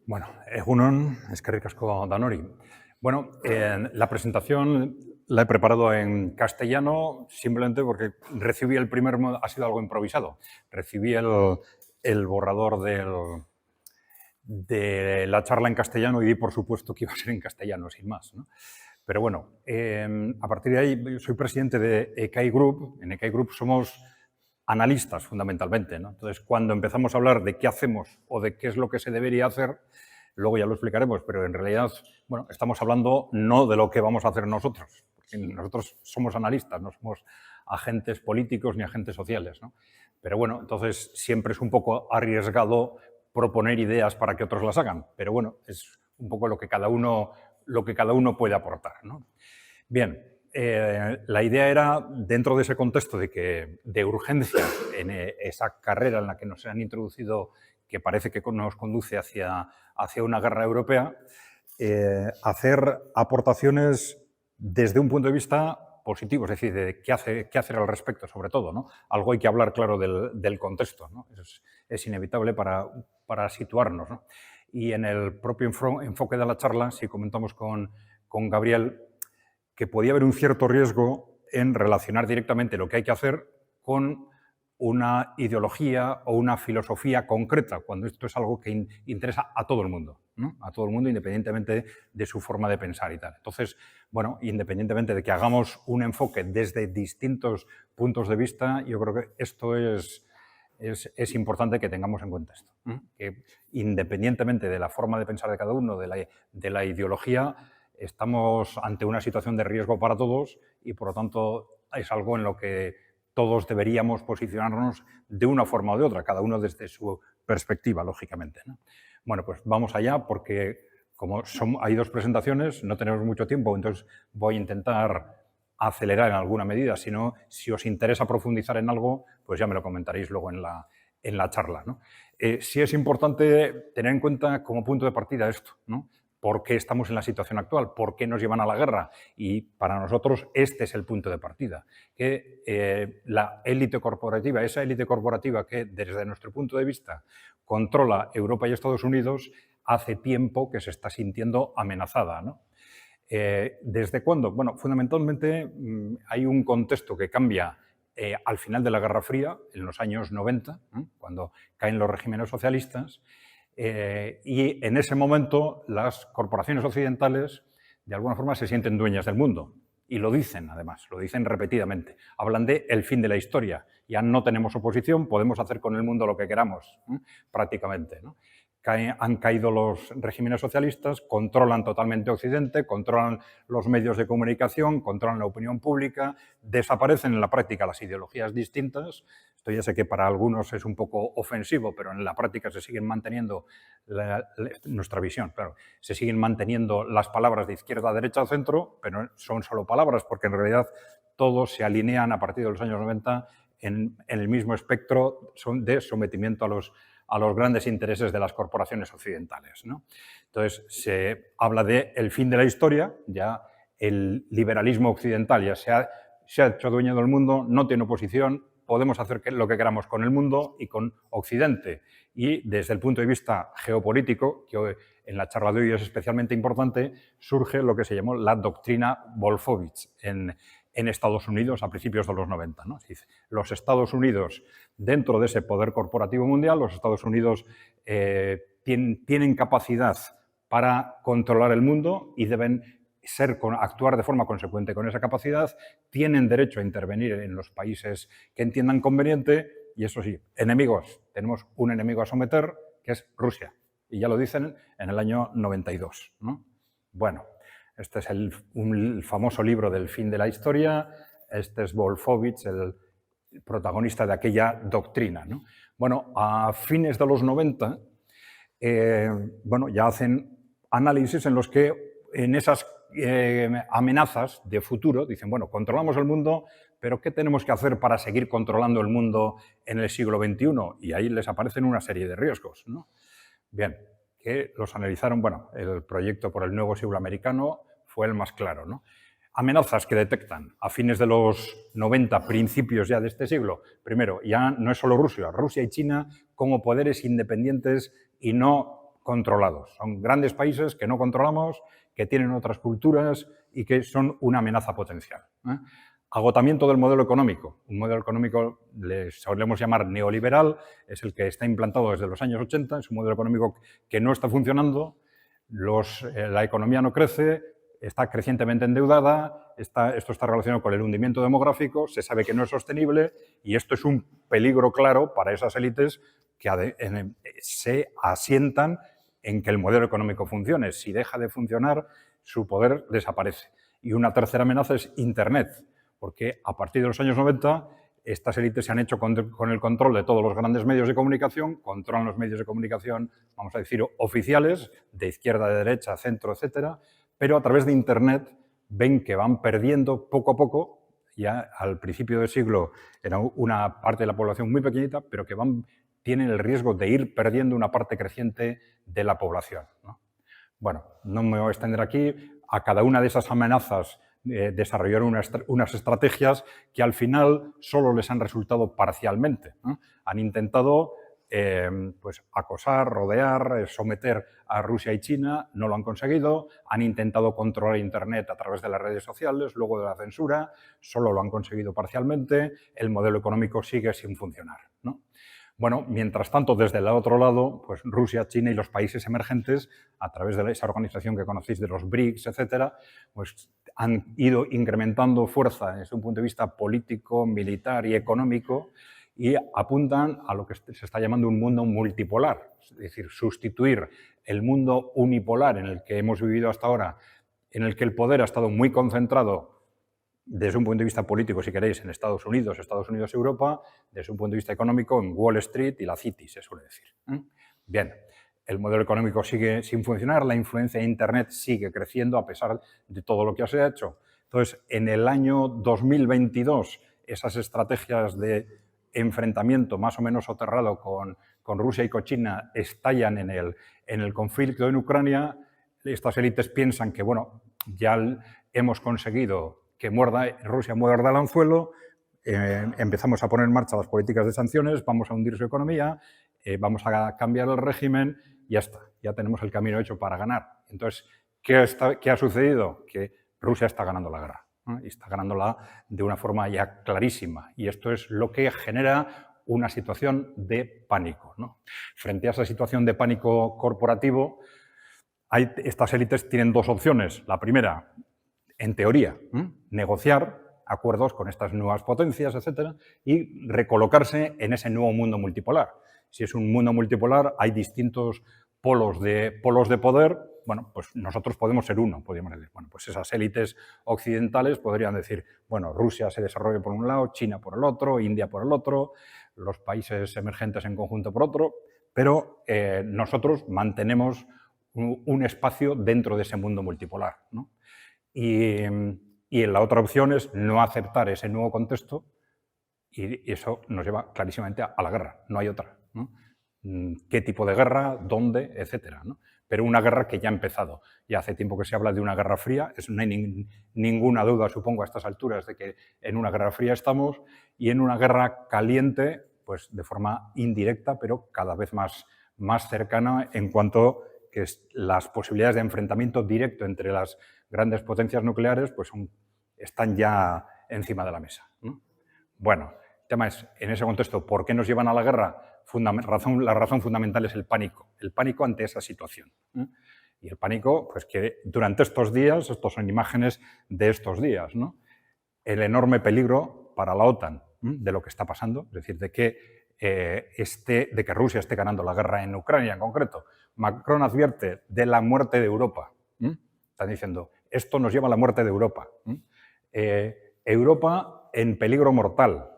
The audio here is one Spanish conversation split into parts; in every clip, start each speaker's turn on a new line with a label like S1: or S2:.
S1: Bueno, egunon, eskerrik asko danori. Bueno, la presentación la he preparado en castellano simplemente porque recibí el primer... Ha sido algo improvisado. Recibí el borrador de la charla en castellano y di por supuesto que iba a ser en castellano, sin más, ¿no? Pero bueno, a partir de ahí, yo soy presidente de EKAI Group. En EKAI Group somos analistas, fundamentalmente, ¿no? Entonces, cuando empezamos a hablar de qué hacemos o de qué es lo que se debería hacer, luego ya lo explicaremos, pero en realidad, bueno, estamos hablando no de lo que vamos a hacer nosotros, porque nosotros somos analistas, no somos agentes políticos ni agentes sociales, ¿no? Pero bueno, entonces siempre es un poco arriesgado proponer ideas para que otros las hagan, pero bueno, es un poco lo que cada uno puede aportar, ¿no? Bien, la idea era, dentro de ese contexto de urgencia en esa carrera en la que nos han introducido, que parece que nos conduce hacia una guerra europea, hacer aportaciones desde un punto de vista positivo, es decir, de qué hacer al respecto, sobre todo, ¿no? Algo hay que hablar, claro, del contexto, ¿no? Es inevitable para situarnos, ¿no? Y en el propio enfoque de la charla, si comentamos con Gabriel, que podía haber un cierto riesgo en relacionar directamente lo que hay que hacer con una ideología o una filosofía concreta, cuando esto es algo que interesa a todo el mundo, ¿no? A todo el mundo, independientemente de su forma de pensar y tal. Entonces, bueno, independientemente de que hagamos un enfoque desde distintos puntos de vista, yo creo que esto es importante que tengamos en cuenta esto, ¿eh? Que independientemente de la forma de pensar de cada uno, de la ideología, estamos ante una situación de riesgo para todos y, por lo tanto, es algo en lo que todos deberíamos posicionarnos de una forma o de otra, cada uno desde su perspectiva, lógicamente, ¿no? Bueno, pues vamos allá porque como hay dos presentaciones, no tenemos mucho tiempo, entonces voy a intentar acelerar en alguna medida. Si no, si os interesa profundizar en algo, pues ya me lo comentaréis luego en la charla, ¿no? Sí es importante tener en cuenta como punto de partida esto, ¿no? ¿Por qué estamos en la situación actual? ¿Por qué nos llevan a la guerra? Y para nosotros este es el punto de partida. Que la élite corporativa, esa élite corporativa que desde nuestro punto de vista controla Europa y Estados Unidos, hace tiempo que se está sintiendo amenazada, ¿no? ¿Desde cuándo? Bueno, fundamentalmente hay un contexto que cambia al final de la Guerra Fría, en los años 90, cuando caen los regímenes socialistas, y en ese momento las corporaciones occidentales de alguna forma se sienten dueñas del mundo. Y lo dicen, además, lo dicen repetidamente. Hablan de el fin de la historia. Ya no tenemos oposición, podemos hacer con el mundo lo que queramos, prácticamente, ¿no? Han caído los regímenes socialistas, controlan totalmente Occidente, controlan los medios de comunicación, controlan la opinión pública, desaparecen en la práctica las ideologías distintas. Esto ya sé que para algunos es un poco ofensivo, pero en la práctica se siguen manteniendo nuestra visión, claro, se siguen manteniendo las palabras de izquierda, derecha o centro, pero son solo palabras porque en realidad todos se alinean a partir de los años 90 en el mismo espectro de sometimiento a los grandes intereses de las corporaciones occidentales, ¿no? Entonces, se habla de el fin de la historia, ya el liberalismo occidental ya se ha hecho dueño del mundo, no tiene oposición, podemos hacer lo que queramos con el mundo y con Occidente. Y desde el punto de vista geopolítico, que hoy, en la charla de hoy es especialmente importante, surge lo que se llamó la doctrina Wolfowitz en Estados Unidos a principios de los 90, ¿no? Es decir, los Estados Unidos, dentro de ese poder corporativo mundial, los Estados Unidos tienen capacidad para controlar el mundo y deben actuar de forma consecuente con esa capacidad, tienen derecho a intervenir en los países que entiendan conveniente y, eso sí, enemigos. Tenemos un enemigo a someter, que es Rusia. Y ya lo dicen en el año 92, ¿no? Bueno, este es el famoso libro del fin de la historia. Este es Wolfowitz, el protagonista de aquella doctrina, ¿no? Bueno, a fines de los 90, bueno, ya hacen análisis en los que en esas amenazas de futuro dicen, bueno, controlamos el mundo, pero ¿qué tenemos que hacer para seguir controlando el mundo en el siglo XXI? Y ahí les aparecen una serie de riesgos, ¿no? Bien, que los analizaron, bueno, el proyecto por el nuevo siglo americano fue el más claro, ¿no? amenazas que detectan a fines de los 90, principios ya de este siglo. Primero, ya no es solo Rusia, Rusia y China como poderes independientes y no controlados. Son grandes países que no controlamos, que tienen otras culturas y que son una amenaza potencial. Agotamiento del modelo económico. Un modelo económico le solemos llamar neoliberal, es el que está implantado desde los años 80, es un modelo económico que no está funcionando, la economía no crece, está crecientemente endeudada, esto está relacionado con el hundimiento demográfico, se sabe que no es sostenible y esto es un peligro claro para esas élites que se asientan en que el modelo económico funcione. Si deja de funcionar, su poder desaparece. Y una tercera amenaza es Internet, porque a partir de los años 90 estas élites se han hecho con el control de todos los grandes medios de comunicación, controlan los medios de comunicación, vamos a decir, oficiales, de izquierda, de derecha, centro, etcétera, pero a través de Internet ven que van perdiendo poco a poco, ya al principio del siglo era una parte de la población muy pequeñita, pero que tienen el riesgo de ir perdiendo una parte creciente de la población, ¿no? Bueno, no me voy a extender aquí. A cada una de esas amenazas desarrollaron unas estrategias que al final solo les han resultado parcialmente, ¿no? Han intentado pues, acosar, rodear, someter a Rusia y China, no lo han conseguido, han intentado controlar Internet a través de las redes sociales, luego de la censura, solo lo han conseguido parcialmente, el modelo económico sigue sin funcionar, ¿no? Bueno, mientras tanto, desde el otro lado, pues Rusia, China y los países emergentes, a través de esa organización que conocéis de los BRICS, etcétera, pues han ido incrementando fuerza desde un punto de vista político, militar y económico y apuntan a lo que se está llamando un mundo multipolar, es decir, sustituir el mundo unipolar en el que hemos vivido hasta ahora, en el que el poder ha estado muy concentrado desde un punto de vista político, si queréis, en Estados Unidos, Europa, desde un punto de vista económico, en Wall Street y la City, se suele decir. Bien, el modelo económico sigue sin funcionar, la influencia de Internet sigue creciendo a pesar de todo lo que se ha hecho. Entonces, en el año 2022, esas estrategias de enfrentamiento más o menos soterrado con Rusia y con China estallan en el conflicto en Ucrania. Estas élites piensan que, bueno, ya hemos conseguido que Rusia muerda el anzuelo, empezamos a poner en marcha las políticas de sanciones, vamos a hundir su economía, vamos a cambiar el régimen, ya está, ya tenemos el camino hecho para ganar. Entonces, ¿qué ha sucedido? Que Rusia está ganando la guerra, ¿no? Y está ganándola de una forma ya clarísima. Y esto es lo que genera una situación de pánico, ¿no? Frente a esa situación de pánico corporativo, estas élites tienen dos opciones. La primera, en teoría, negociar acuerdos con estas nuevas potencias, etcétera, y recolocarse en ese nuevo mundo multipolar. Si es un mundo multipolar, hay distintos polos de poder. Bueno, pues nosotros podemos ser uno, podríamos decir. Bueno, pues esas élites occidentales podrían decir, bueno, Rusia se desarrolla por un lado, China por el otro, India por el otro, los países emergentes en conjunto por otro, pero nosotros mantenemos un espacio dentro de ese mundo multipolar, ¿no? Y la otra opción es no aceptar ese nuevo contexto y eso nos lleva clarísimamente a la guerra, no hay otra, ¿no? ¿Qué tipo de guerra? ¿Dónde? Etcétera, ¿no? Pero una guerra que ya ha empezado. Ya hace tiempo que se habla de una guerra fría, no hay ninguna duda, supongo, a estas alturas de que en una guerra fría estamos y en una guerra caliente, pues de forma indirecta, pero cada vez más cercana en cuanto que las posibilidades de enfrentamiento directo entre las grandes potencias nucleares pues están ya encima de la mesa, ¿no? Bueno, el tema es, en ese contexto, ¿por qué nos llevan a la guerra? La razón fundamental es el pánico ante esa situación, ¿no? Y el pánico, pues que durante estos días, estos son imágenes de estos días, ¿no? El enorme peligro para la OTAN, ¿no? De lo que está pasando, es decir, de que Rusia esté ganando la guerra en Ucrania en concreto. Macron advierte de la muerte de Europa. Están diciendo, esto nos lleva a la muerte de Europa. Europa en peligro mortal.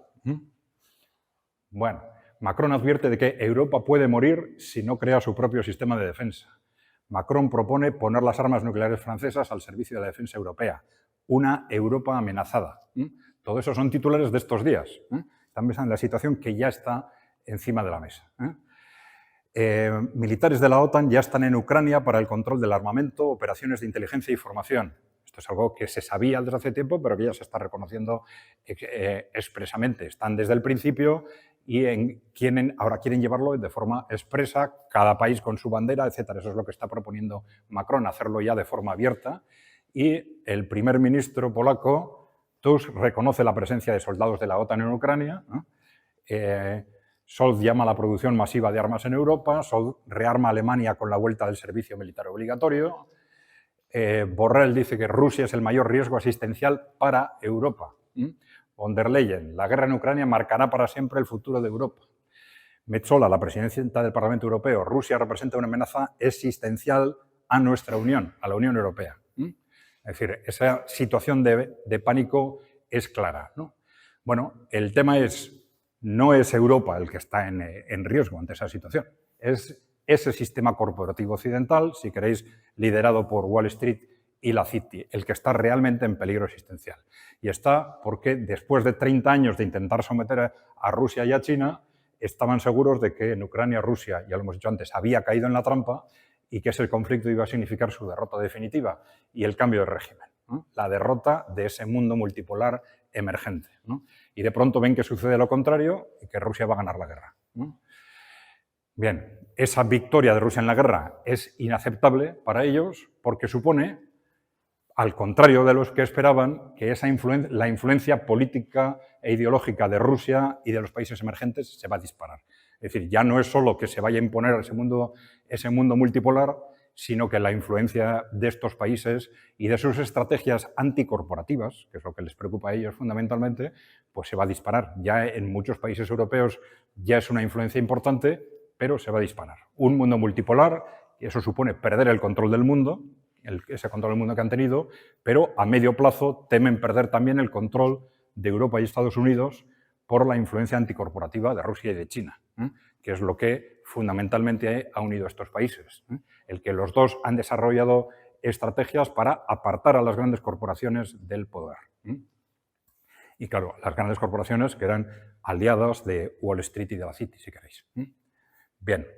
S1: Bueno, Macron advierte de que Europa puede morir si no crea su propio sistema de defensa. Macron propone poner las armas nucleares francesas al servicio de la defensa europea. Una Europa amenazada. Todo eso son titulares de estos días. Están pensando en la situación que ya está encima de la mesa. Militares de la OTAN ya están en Ucrania para el control del armamento, operaciones de inteligencia y formación. Esto Esto es algo que se sabía desde hace tiempo, pero que ya se está reconociendo expresamente. Están desde el principio y ahora quieren llevarlo de forma expresa, cada país con su bandera, etcétera. Eso es lo que está proponiendo Macron, hacerlo ya de forma abierta. Y el primer ministro polaco, Tusk, reconoce la presencia de soldados de la OTAN en Ucrania, ¿no? Scholz llama a la producción masiva de armas en Europa, Scholz rearma a Alemania con la vuelta del servicio militar obligatorio, Borrell dice que Rusia es el mayor riesgo asistencial para Europa. Von der Leyen, la guerra en Ucrania marcará para siempre el futuro de Europa. Metsola, la presidenta del Parlamento Europeo, Rusia representa una amenaza existencial a nuestra Unión, a la Unión Europea. Es decir, esa situación de pánico es clara, ¿no? Bueno, el tema no es Europa el que está en riesgo ante esa situación, es ese sistema corporativo occidental, si queréis, liderado por Wall Street y la City, el que está realmente en peligro existencial. Y está porque después de 30 años de intentar someter a Rusia y a China, estaban seguros de que en Ucrania Rusia, ya lo hemos dicho antes, había caído en la trampa y que ese conflicto iba a significar su derrota definitiva y el cambio de régimen, ¿no? La derrota de ese mundo multipolar emergente, ¿no? Y de pronto ven que sucede lo contrario y que Rusia va a ganar la guerra, ¿no? Bien, esa victoria de Rusia en la guerra es inaceptable para ellos porque supone, al contrario de los que esperaban, que la influencia política e ideológica de Rusia y de los países emergentes se va a disparar. Es decir, ya no es solo que se vaya a imponer ese mundo multipolar, sino que la influencia de estos países y de sus estrategias anticorporativas, que es lo que les preocupa a ellos fundamentalmente, pues se va a disparar. Ya en muchos países europeos ya es una influencia importante, pero se va a disparar. Un mundo multipolar, y eso supone perder el control del mundo, ese control del mundo que han tenido, pero a medio plazo temen perder también el control de Europa y Estados Unidos por la influencia anticorporativa de Rusia y de China, que es lo que fundamentalmente ha unido a estos países. El que los dos han desarrollado estrategias para apartar a las grandes corporaciones del poder. Y claro, las grandes corporaciones que eran aliadas de Wall Street y de la City, si queréis. Bien,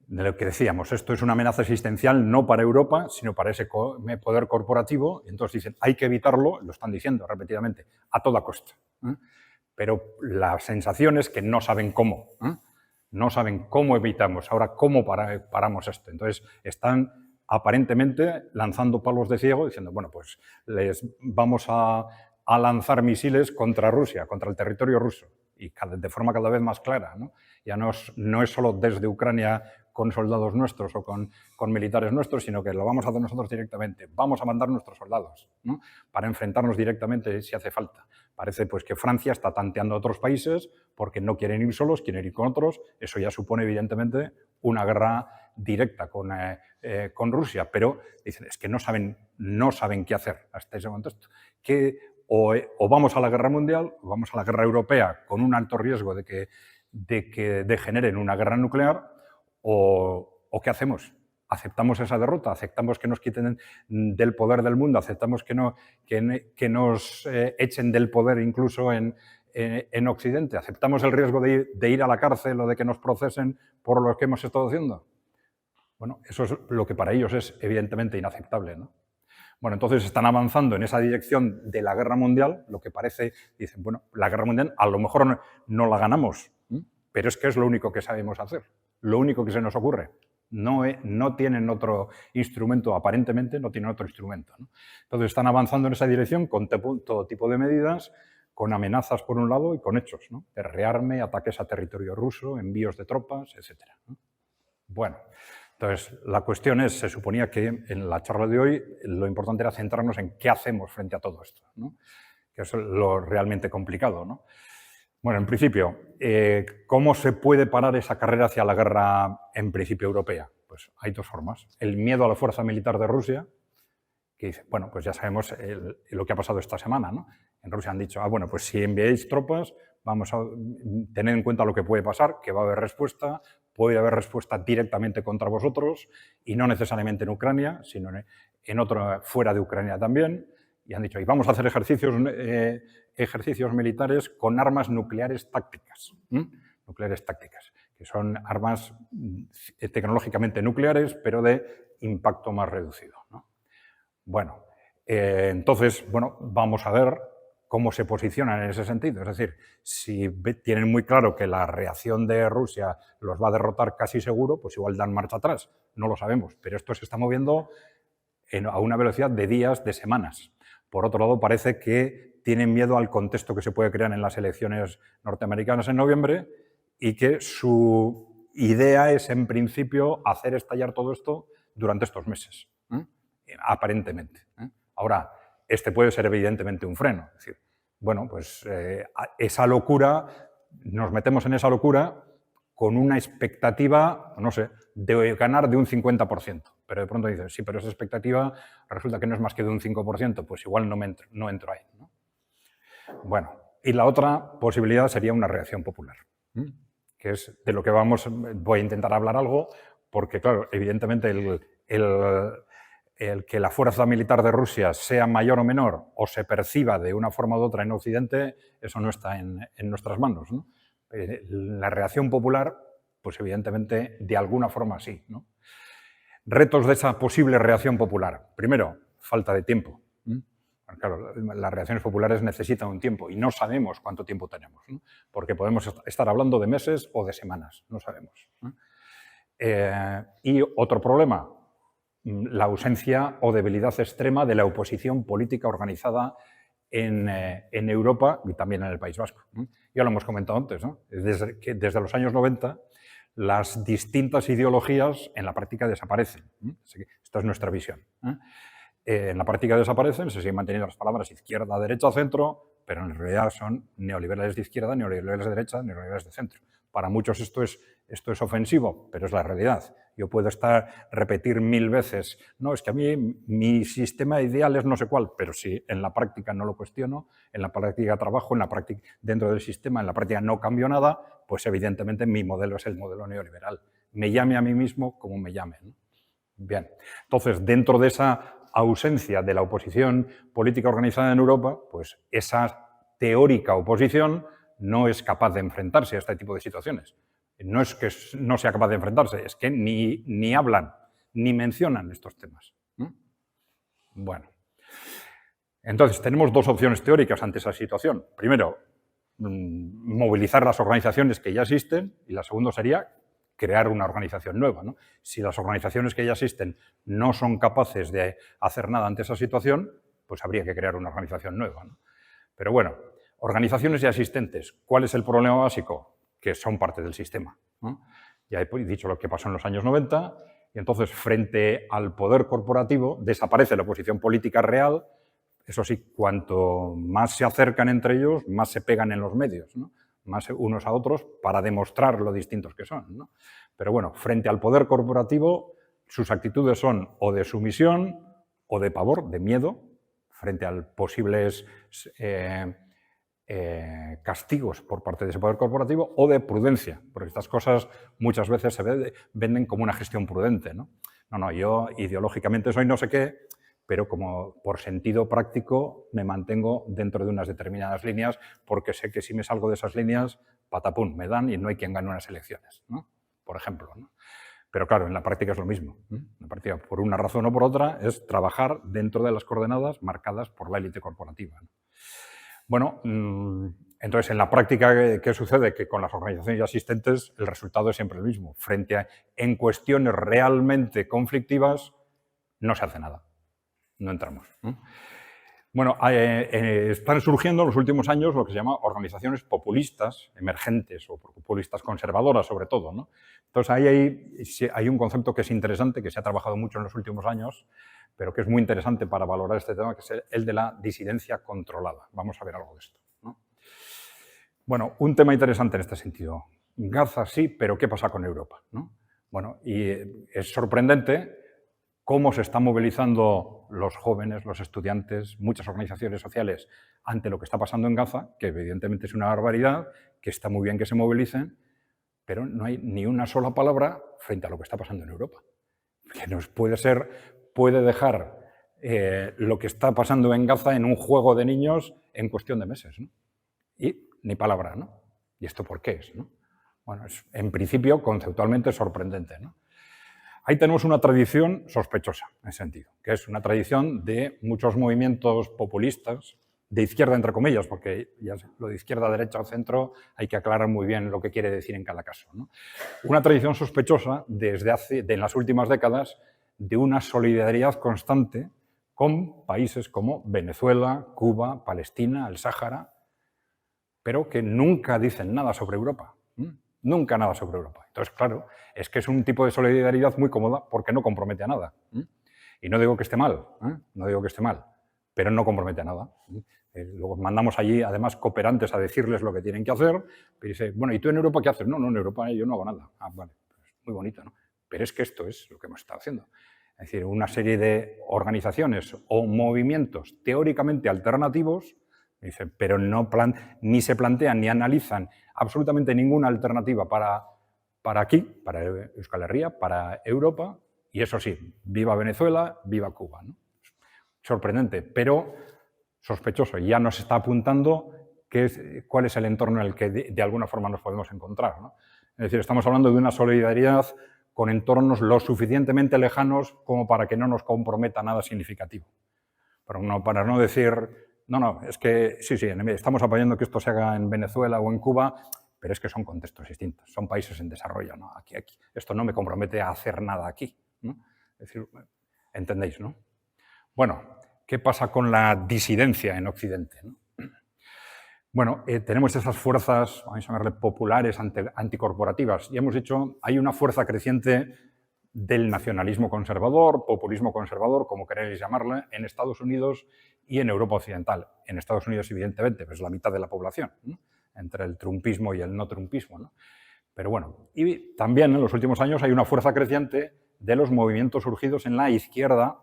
S1: de lo que decíamos, esto es una amenaza existencial no para Europa, sino para ese poder corporativo. Y entonces dicen, hay que evitarlo, lo están diciendo repetidamente, a toda costa. Pero la sensación es que no saben cómo. No saben cómo evitamos, ahora cómo paramos esto. Entonces están aparentemente lanzando palos de ciego, diciendo, bueno, pues les vamos a lanzar misiles contra Rusia, contra el territorio ruso, y de forma cada vez más clara, ¿no? Ya no es solo desde Ucrania con soldados nuestros o con militares nuestros, sino que lo vamos a hacer nosotros directamente. Vamos a mandar nuestros soldados, ¿no? Para enfrentarnos directamente si hace falta. Parece pues que Francia está tanteando a otros países porque no quieren ir solos, quieren ir con otros. Eso ya supone evidentemente una guerra directa con Rusia, pero dicen, es que no saben qué hacer hasta ese contexto. Que o vamos a la guerra mundial, o vamos a la guerra europea con un alto riesgo de que degenere en una guerra nuclear, o ¿qué hacemos? ¿Aceptamos esa derrota? ¿Aceptamos que nos quiten del poder del mundo? ¿Aceptamos que nos echen del poder incluso en Occidente? ¿Aceptamos el riesgo de ir a la cárcel o de que nos procesen por lo que hemos estado haciendo? Bueno, eso es lo que para ellos es evidentemente inaceptable, ¿no? Bueno, entonces están avanzando en esa dirección de la guerra mundial, lo que parece, dicen, bueno, la guerra mundial a lo mejor no la ganamos, pero es que es lo único que sabemos hacer, lo único que se nos ocurre. No tienen otro instrumento, aparentemente no tienen otro instrumento, ¿no? Entonces están avanzando en esa dirección con todo tipo de medidas, con amenazas por un lado y con hechos, ¿no? De rearme, ataques a territorio ruso, envíos de tropas, etc., ¿no? Bueno, entonces la cuestión es, se suponía que en la charla de hoy lo importante era centrarnos en qué hacemos frente a todo esto, ¿no? Que es lo realmente complicado, ¿no? Bueno, en principio, ¿cómo se puede parar esa carrera hacia la guerra, en principio, europea? Pues hay dos formas. El miedo a la fuerza militar de Rusia, que dice, bueno, pues ya sabemos lo que ha pasado esta semana, ¿no? En Rusia han dicho, bueno, pues si enviáis tropas, vamos a tener en cuenta lo que puede pasar, que va a haber respuesta, puede haber respuesta directamente contra vosotros, y no necesariamente en Ucrania, sino en otra fuera de Ucrania también. Y han dicho, y vamos a hacer ejercicios militares con armas nucleares tácticas. Nucleares tácticas, que son armas tecnológicamente nucleares, pero de impacto más reducido, ¿no? Bueno, Entonces, bueno, vamos a ver cómo se posicionan en ese sentido. Es decir, si tienen muy claro que la reacción de Rusia los va a derrotar casi seguro, pues igual dan marcha atrás. No lo sabemos, pero esto se está moviendo a una velocidad de días, de semanas. Por otro lado, parece que tienen miedo al contexto que se puede crear en las elecciones norteamericanas en noviembre y que su idea es, en principio, hacer estallar todo esto durante estos meses, aparentemente. Ahora, este puede ser evidentemente un freno. Es decir, bueno, pues esa locura, nos metemos en esa locura con una expectativa, no sé, de ganar de un 50%. Pero de pronto dices, sí, pero esa expectativa resulta que no es más que de un 5%, pues igual no entro ahí, ¿no? Bueno, y la otra posibilidad sería una reacción popular, que es de lo que voy a intentar hablar algo, porque claro, evidentemente el que la fuerza militar de Rusia sea mayor o menor o se perciba de una forma u otra en Occidente, eso no está en nuestras manos, ¿no? La reacción popular, pues evidentemente de alguna forma sí, ¿no? Retos de esa posible reacción popular. Primero, falta de tiempo. Claro, las reacciones populares necesitan un tiempo y no sabemos cuánto tiempo tenemos, ¿no? Porque podemos estar hablando de meses o de semanas, no sabemos, ¿no? Y otro problema, la ausencia o debilidad extrema de la oposición política organizada en Europa y también en el País Vasco. Ya lo hemos comentado antes, ¿no? Desde los años 90 las distintas ideologías en la práctica desaparecen. Esta es nuestra visión. En la práctica desaparecen, se siguen manteniendo las palabras izquierda, derecha, centro, pero en realidad son neoliberales de izquierda, neoliberales de derecha, neoliberales de centro. Para muchos esto es ofensivo, pero es la realidad. Yo puedo repetir 1000 veces, no, es que a mí mi sistema ideal es no sé cuál, pero si en la práctica no lo cuestiono, en la práctica trabajo, dentro del sistema, en la práctica no cambio nada, pues evidentemente mi modelo es el modelo neoliberal. Me llame a mí mismo como me llame, ¿no? Bien, entonces dentro de esa ausencia de la oposición política organizada en Europa, pues esa teórica oposición no es capaz de enfrentarse a este tipo de situaciones. No es que no sea capaz de enfrentarse, es que ni hablan, ni mencionan estos temas. Bueno, entonces tenemos dos opciones teóricas ante esa situación. Primero, movilizar las organizaciones que ya existen y la segunda sería crear una organización nueva, ¿no? Si las organizaciones que ya existen no son capaces de hacer nada ante esa situación, pues habría que crear una organización nueva, ¿no? Pero bueno, organizaciones ya existentes, ¿cuál es el problema básico? Que son parte del sistema, ¿no? Ya he dicho lo que pasó en los años 90, y entonces frente al poder corporativo desaparece la oposición política real. Eso sí, cuanto más se acercan entre ellos, más se pegan en los medios, ¿no? Más unos a otros para demostrar lo distintos que son, ¿no? Pero bueno, frente al poder corporativo, sus actitudes son o de sumisión o de pavor, de miedo, frente a posibles castigos por parte de ese poder corporativo, o de prudencia, porque estas cosas muchas veces se venden como una gestión prudente, ¿no? No, yo ideológicamente soy no sé qué, pero como por sentido práctico me mantengo dentro de unas determinadas líneas porque sé que si me salgo de esas líneas, patapum, me dan y no hay quien gane unas elecciones, ¿no? Por ejemplo, ¿no? Pero claro, en la práctica es lo mismo. En la práctica, por una razón o por otra, es trabajar dentro de las coordenadas marcadas por la élite corporativa, ¿no? Bueno, entonces en la práctica, ¿qué sucede? Que con las organizaciones ya existentes el resultado es siempre el mismo. En cuestiones realmente conflictivas no se hace nada. No entramos. Bueno, están surgiendo en los últimos años lo que se llama organizaciones populistas emergentes o populistas conservadoras, sobre todo, ¿no? Entonces, ahí hay un concepto que es interesante, que se ha trabajado mucho en los últimos años, pero que es muy interesante para valorar este tema, que es el de la disidencia controlada. Vamos a ver algo de esto, ¿no? Bueno, un tema interesante en este sentido. Gaza sí, pero ¿qué pasa con Europa, ¿no? Bueno, y es sorprendente cómo se están movilizando los jóvenes, los estudiantes, muchas organizaciones sociales ante lo que está pasando en Gaza, que evidentemente es una barbaridad, que está muy bien que se movilicen, pero no hay ni una sola palabra frente a lo que está pasando en Europa. Que nos puede dejar lo que está pasando en Gaza en un juego de niños en cuestión de meses, ¿no? Y ni palabra, ¿no? ¿Y esto por qué es, no? Bueno, es en principio conceptualmente sorprendente, ¿no? Ahí tenemos una tradición sospechosa, en ese sentido, que es una tradición de muchos movimientos populistas, de izquierda entre comillas, porque ya sé, lo de izquierda, derecha o centro hay que aclarar muy bien lo que quiere decir en cada caso, ¿no? Una tradición sospechosa en las últimas décadas de una solidaridad constante con países como Venezuela, Cuba, Palestina, el Sáhara, pero que nunca dicen nada sobre Europa. Nunca nada sobre Europa. Entonces, claro, es que es un tipo de solidaridad muy cómoda porque no compromete a nada. Y no digo que esté mal, no digo que esté mal, pero no compromete a nada. Luego mandamos allí, además, cooperantes a decirles lo que tienen que hacer, pero dice, bueno, ¿y tú en Europa qué haces? No, en Europa yo no hago nada. Ah, vale, pues muy bonito, ¿no? Pero es que esto es lo que hemos estado haciendo. Es decir, una serie de organizaciones o movimientos teóricamente alternativos, dicen, pero ni se plantean ni analizan absolutamente ninguna alternativa para aquí, para Euskal Herria, para Europa, y eso sí, viva Venezuela, viva Cuba, ¿no? Sorprendente, pero sospechoso. Ya nos está apuntando cuál es el entorno en el que de alguna forma nos podemos encontrar, ¿no? Es decir, estamos hablando de una solidaridad con entornos lo suficientemente lejanos como para que no nos comprometa nada significativo. Para no decir, no, es que sí, estamos apoyando que esto se haga en Venezuela o en Cuba, pero es que son contextos distintos, son países en desarrollo, ¿no? Aquí. Esto no me compromete a hacer nada aquí, ¿no? Es decir, ¿entendéis, no? Bueno, ¿qué pasa con la disidencia en Occidente, ¿no? Bueno, tenemos esas fuerzas, vamos a llamarle populares, anticorporativas, y hemos dicho, hay una fuerza creciente del nacionalismo conservador, populismo conservador, como queréis llamarle, en Estados Unidos y en Europa Occidental. En Estados Unidos, evidentemente, pues la mitad de la población, ¿no? Entre el trumpismo y el no trumpismo, ¿no? Pero bueno, y también en los últimos años hay una fuerza creciente de los movimientos surgidos en la izquierda,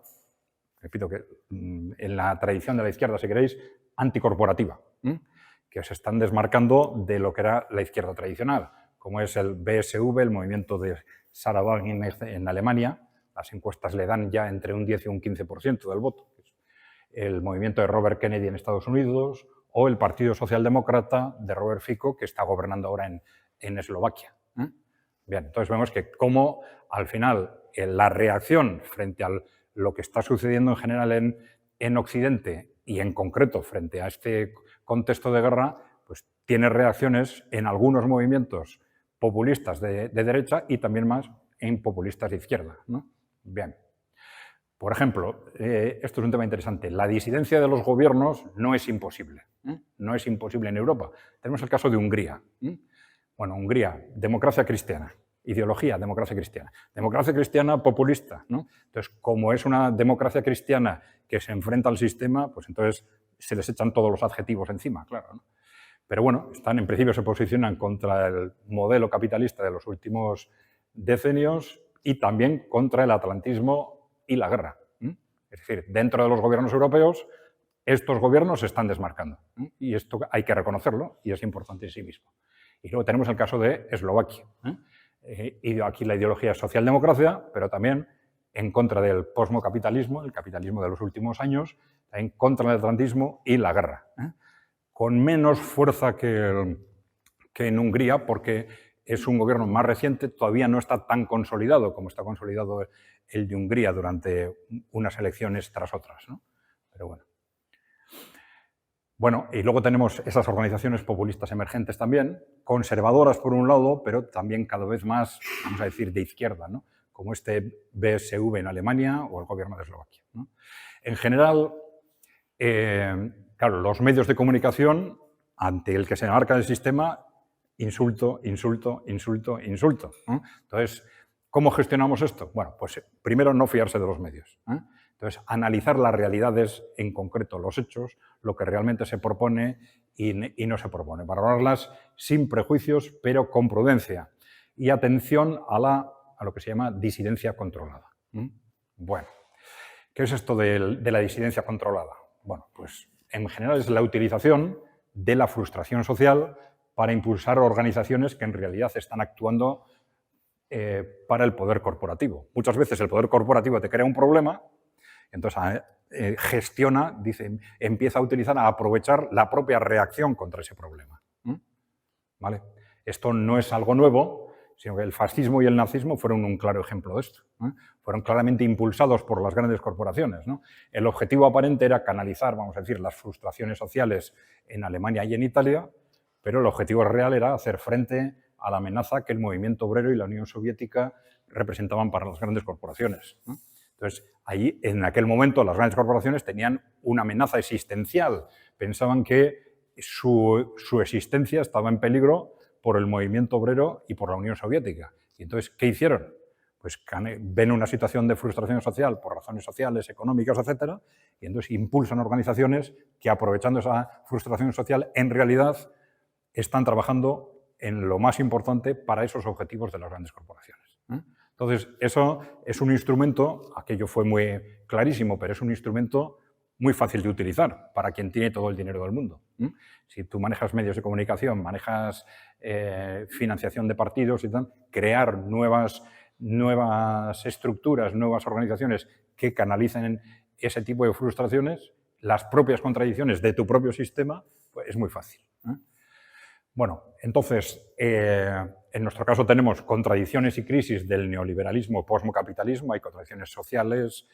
S1: repito que en la tradición de la izquierda, si queréis, anticorporativa, que se están desmarcando de lo que era la izquierda tradicional, como es el BSV, el movimiento de Sarah Wagenknecht en Alemania. Las encuestas le dan ya entre un 10 y un 15% del voto. El movimiento de Robert Kennedy en Estados Unidos o el Partido Socialdemócrata de Robert Fico, que está gobernando ahora en Eslovaquia. Bien, entonces vemos que cómo al final la reacción frente a lo que está sucediendo en general en Occidente y en concreto frente a este contexto de guerra, pues tiene reacciones en algunos movimientos populistas de derecha y también más en populistas de izquierda, ¿no? Bien. Por ejemplo, esto es un tema interesante. La disidencia de los gobiernos no es imposible. No es imposible en Europa. Tenemos el caso de Hungría. Bueno, Hungría, democracia cristiana. Ideología, democracia cristiana. Democracia cristiana populista, ¿no? Entonces, como es una democracia cristiana que se enfrenta al sistema, pues entonces se les echan todos los adjetivos encima, claro, ¿no? Pero bueno, en principio se posicionan contra el modelo capitalista de los últimos decenios y también contra el atlantismo y la guerra. Es decir, dentro de los gobiernos europeos, estos gobiernos se están desmarcando. Y esto hay que reconocerlo y es importante en sí mismo. Y luego tenemos el caso de Eslovaquia. Y aquí la ideología es socialdemocracia, pero también en contra del posmocapitalismo, el capitalismo de los últimos años, en contra del atlantismo y la guerra. Con menos fuerza que en Hungría, porque es un gobierno más reciente, todavía no está tan consolidado como está consolidado el de Hungría durante unas elecciones tras otras, ¿no? Pero bueno. Bueno, y luego tenemos esas organizaciones populistas emergentes también, conservadoras por un lado, pero también cada vez más, vamos a decir, de izquierda, ¿no? Como este BSV en Alemania o el gobierno de Eslovaquia, ¿no? En general, claro, los medios de comunicación, ante el que se marca el sistema, insulto, insulto, insulto, insulto, ¿no? Entonces, ¿cómo gestionamos esto? Bueno, pues primero no fiarse de los medios, ¿eh? Entonces, analizar las realidades en concreto, los hechos, lo que realmente se propone y no se propone. Valorarlas sin prejuicios, pero con prudencia. Y atención a lo que se llama disidencia controlada. Bueno, ¿qué es esto de la disidencia controlada? Bueno, pues en general es la utilización de la frustración social para impulsar organizaciones que en realidad están actuando para el poder corporativo. Muchas veces el poder corporativo te crea un problema, entonces gestiona, empieza a utilizar, a aprovechar la propia reacción contra ese problema. ¿Vale? Esto no es algo nuevo, sino que el fascismo y el nazismo fueron un claro ejemplo de esto. Fueron claramente impulsados por las grandes corporaciones, ¿no? El objetivo aparente era canalizar, vamos a decir, las frustraciones sociales en Alemania y en Italia, pero el objetivo real era hacer frente a la amenaza que el movimiento obrero y la Unión Soviética representaban para las grandes corporaciones, ¿no? Entonces, ahí, en aquel momento, las grandes corporaciones tenían una amenaza existencial. Pensaban que su existencia estaba en peligro por el movimiento obrero y por la Unión Soviética. Y entonces, ¿qué hicieron? Pues ven una situación de frustración social por razones sociales, económicas, etcétera, y entonces impulsan organizaciones que, aprovechando esa frustración social, en realidad están trabajando en lo más importante para esos objetivos de las grandes corporaciones. Entonces, eso es un instrumento, aquello fue muy clarísimo, pero es un instrumento muy fácil de utilizar para quien tiene todo el dinero del mundo. Si tú manejas medios de comunicación, manejas financiación de partidos y tal, crear nuevas estructuras, nuevas organizaciones que canalicen ese tipo de frustraciones, las propias contradicciones de tu propio sistema, pues es muy fácil. Bueno, entonces, en nuestro caso tenemos contradicciones y crisis del neoliberalismo, posmocapitalismo, hay contradicciones sociales,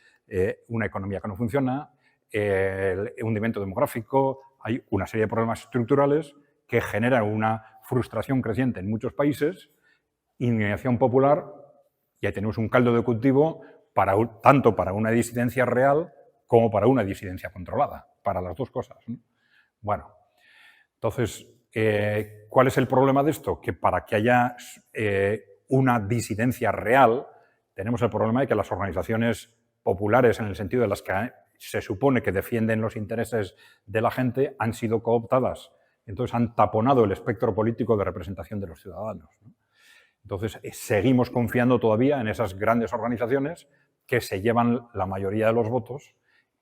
S1: una economía que no funciona, el hundimiento demográfico, hay una serie de problemas estructurales que generan una frustración creciente en muchos países, indignación popular, y ahí tenemos un caldo de cultivo tanto para una disidencia real como para una disidencia controlada, para las dos cosas, ¿no? Bueno, entonces, ¿cuál es el problema de esto? Que para que haya una disidencia real, tenemos el problema de que las organizaciones populares, en el sentido de las que se supone que defienden los intereses de la gente, han sido cooptadas. Entonces han taponado el espectro político de representación de los ciudadanos, ¿no? Entonces seguimos confiando todavía en esas grandes organizaciones que se llevan la mayoría de los votos,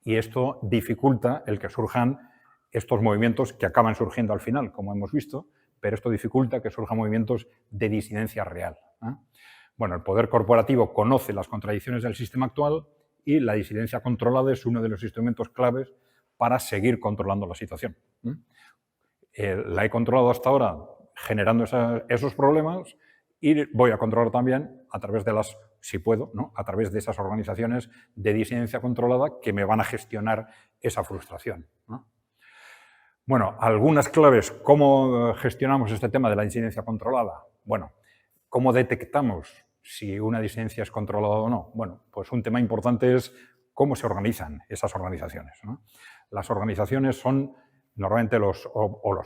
S1: y esto dificulta el que surjan estos movimientos que acaban surgiendo al final, como hemos visto, pero esto dificulta que surjan movimientos de disidencia real, ¿eh? Bueno, el poder corporativo conoce las contradicciones del sistema actual y la disidencia controlada es uno de los instrumentos claves para seguir controlando la situación. La he controlado hasta ahora generando esos problemas y voy a controlar también a través de si puedo, ¿no?, a través de esas organizaciones de disidencia controlada que me van a gestionar esa frustración, ¿no? Bueno, algunas claves. ¿Cómo gestionamos este tema de la disidencia controlada? Bueno, ¿cómo detectamos si una disidencia es controlada o no? Bueno, pues un tema importante es cómo se organizan esas organizaciones, ¿no? Las organizaciones son normalmente los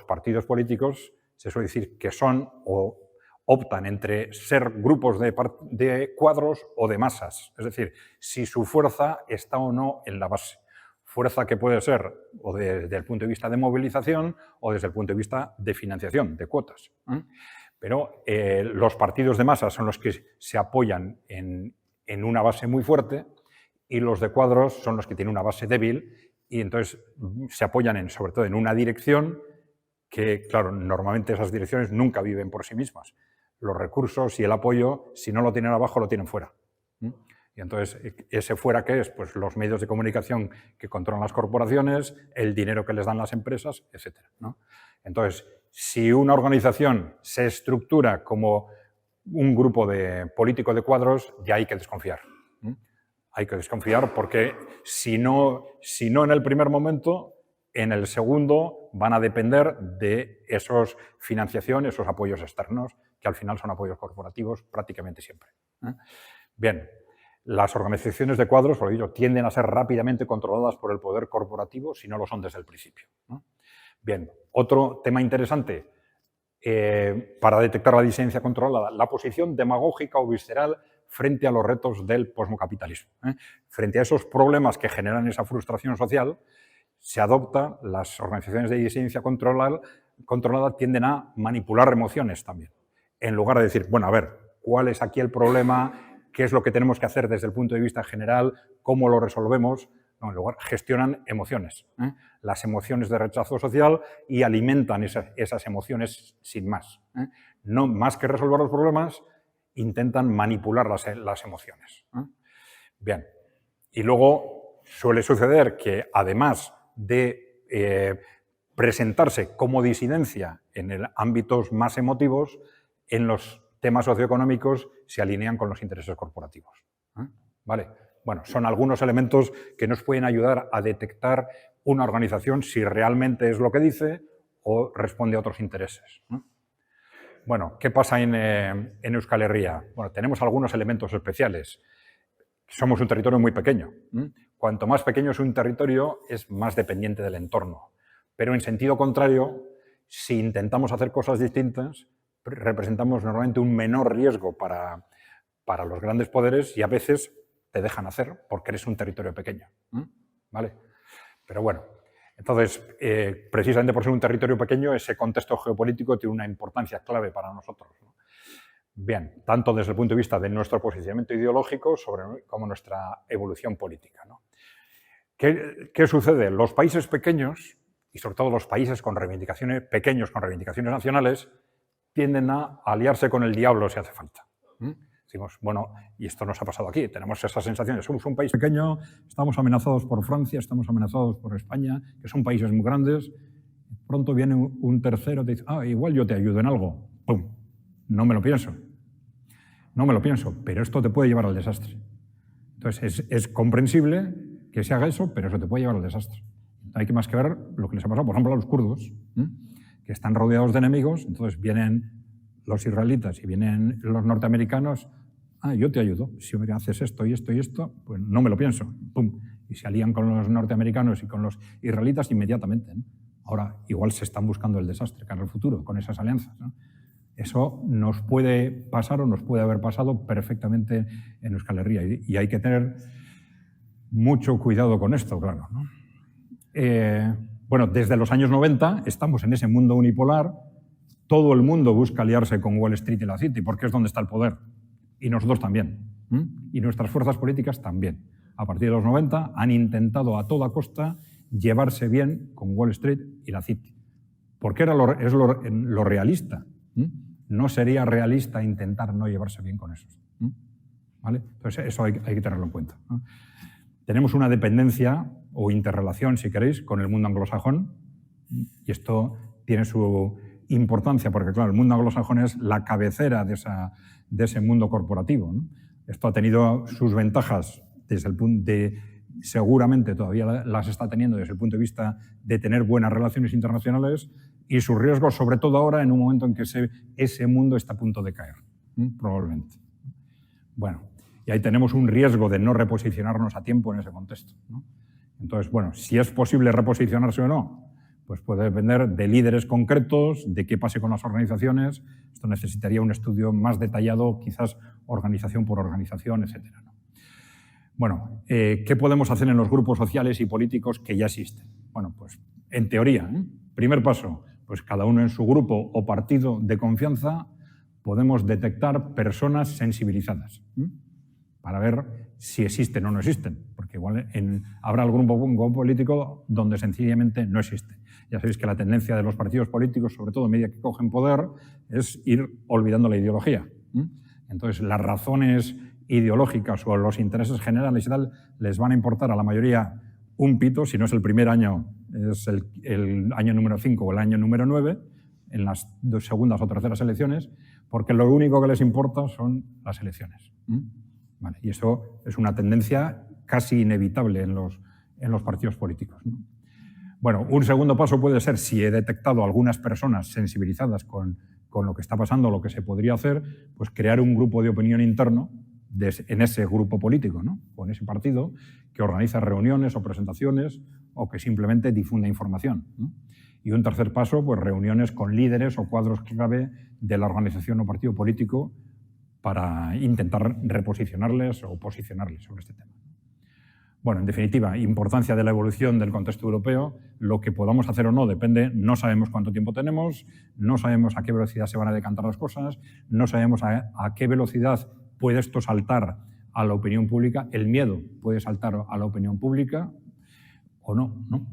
S1: partidos políticos, se suele decir que son o optan entre ser grupos de cuadros o de masas, es decir, si su fuerza está o no en la base. Fuerza que puede ser o desde el punto de vista de movilización o desde el punto de vista de financiación, de cuotas. Pero los partidos de masa son los que se apoyan en una base muy fuerte y los de cuadros son los que tienen una base débil y entonces se apoyan sobre todo en una dirección que, claro, normalmente esas direcciones nunca viven por sí mismas. Los recursos y el apoyo, si no lo tienen abajo, lo tienen fuera. Y entonces, ¿ese fuera qué es? Pues los medios de comunicación que controlan las corporaciones, el dinero que les dan las empresas, etc., ¿no? Entonces, si una organización se estructura como un grupo de políticos de cuadros, ya hay que desconfiar. Hay que desconfiar porque si no en el primer momento, en el segundo van a depender de esos financiación, esos apoyos externos, que al final son apoyos corporativos prácticamente siempre. Bien. Las organizaciones de cuadros, por ello, tienden a ser rápidamente controladas por el poder corporativo si no lo son desde el principio, ¿no? Bien, otro tema interesante para detectar la disidencia controlada, la posición demagógica o visceral frente a los retos del posmocapitalismo. Frente a esos problemas que generan esa frustración social, se adopta, las organizaciones de disidencia controlada tienden a manipular emociones también. En lugar de decir, bueno, a ver, ¿cuál es aquí el problema? ¿Qué es lo que tenemos que hacer desde el punto de vista general? ¿Cómo lo resolvemos? No, en lugar, gestionan emociones, las emociones de rechazo social y alimentan esas emociones sin más. No, más que resolver los problemas, intentan manipular las emociones. Bien, y luego suele suceder que además de presentarse como disidencia en ámbitos más emotivos, en los temas socioeconómicos se alinean con los intereses corporativos. ¿Vale? Bueno, son algunos elementos que nos pueden ayudar a detectar una organización si realmente es lo que dice o responde a otros intereses. Bueno, ¿qué pasa en Euskal Herria? Bueno, tenemos algunos elementos especiales. Somos un territorio muy pequeño. Cuanto más pequeño es un territorio, es más dependiente del entorno. Pero en sentido contrario, si intentamos hacer cosas distintas, representamos normalmente un menor riesgo para los grandes poderes y a veces te dejan hacer porque eres un territorio pequeño. ¿Vale? Pero bueno, entonces, precisamente por ser un territorio pequeño, ese contexto geopolítico tiene una importancia clave para nosotros, ¿no? Bien, tanto desde el punto de vista de nuestro posicionamiento ideológico como nuestra evolución política, ¿no? ¿Qué sucede? Los países pequeños, y sobre todo los países con reivindicaciones pequeños, con reivindicaciones nacionales, tienden a aliarse con el diablo si hace falta. Decimos, bueno, y esto nos ha pasado aquí, tenemos esas sensaciones, somos un país pequeño, estamos amenazados por Francia, estamos amenazados por España, que son países muy grandes, pronto viene un tercero y te dice, igual yo te ayudo en algo, ¡pum! No me lo pienso, pero esto te puede llevar al desastre. Entonces, es comprensible que se haga eso, pero eso te puede llevar al desastre. Hay que más que ver lo que les ha pasado, por ejemplo, a los kurdos, que están rodeados de enemigos, entonces vienen los israelitas y vienen los norteamericanos, yo te ayudo, si haces esto y esto y esto, pues no me lo pienso, ¡pum! Y se alían con los norteamericanos y con los israelitas inmediatamente, ¿no? Ahora, igual se están buscando el desastre cara al futuro con esas alianzas, ¿no? Eso nos puede pasar o nos puede haber pasado perfectamente en Euskal Herria y hay que tener mucho cuidado con esto, claro, ¿no? Bueno, desde los años 90 estamos en ese mundo unipolar. Todo el mundo busca aliarse con Wall Street y la City porque es donde está el poder. Y nosotros también. Y nuestras fuerzas políticas también. A partir de los 90 han intentado a toda costa llevarse bien con Wall Street y la City. Porque es lo realista. No sería realista intentar no llevarse bien con esos. ¿Vale? Entonces eso hay que tenerlo en cuenta, ¿no? Tenemos una dependencia o interrelación, si queréis, con el mundo anglosajón. Y esto tiene su importancia porque, claro, el mundo anglosajón es la cabecera de ese mundo corporativo, ¿no? Esto ha tenido sus ventajas desde el punto de, seguramente todavía las está teniendo desde el punto de vista de tener buenas relaciones internacionales y sus riesgos, sobre todo ahora, en un momento en que ese mundo está a punto de caer, probablemente. Bueno, y ahí tenemos un riesgo de no reposicionarnos a tiempo en ese contexto, ¿no? Entonces, bueno, si es posible reposicionarse o no, pues puede depender de líderes concretos, de qué pase con las organizaciones. Esto necesitaría un estudio más detallado, quizás organización por organización, etcétera, ¿no? Bueno, ¿qué podemos hacer en los grupos sociales y políticos que ya existen? Bueno, pues en teoría, primer paso, pues cada uno en su grupo o partido de confianza podemos detectar personas sensibilizadas para ver si existen o no existen, porque igual habrá algún grupo político donde sencillamente no existe. Ya sabéis que la tendencia de los partidos políticos, sobre todo a medida que cogen poder, es ir olvidando la ideología. Entonces, las razones ideológicas o los intereses generales y tal les van a importar a la mayoría un pito, si no es el primer año, es el año número 5 o el año número 9, en las segundas o terceras elecciones, porque lo único que les importa son las elecciones. Vale, y eso es una tendencia casi inevitable en los partidos políticos, ¿no? Bueno, un segundo paso puede ser, si he detectado algunas personas sensibilizadas con lo que está pasando, lo que se podría hacer, pues crear un grupo de opinión interno en ese grupo político, ¿no? O en ese partido, que organiza reuniones o presentaciones o que simplemente difunda información, ¿no? Y un tercer paso, pues reuniones con líderes o cuadros clave de la organización o partido político para intentar reposicionarles o posicionarles sobre este tema. Bueno, en definitiva, importancia de la evolución del contexto europeo. Lo que podamos hacer o no depende, no sabemos cuánto tiempo tenemos, no sabemos a qué velocidad se van a decantar las cosas, no sabemos a qué velocidad puede esto saltar a la opinión pública. El miedo puede saltar a la opinión pública o no, ¿no?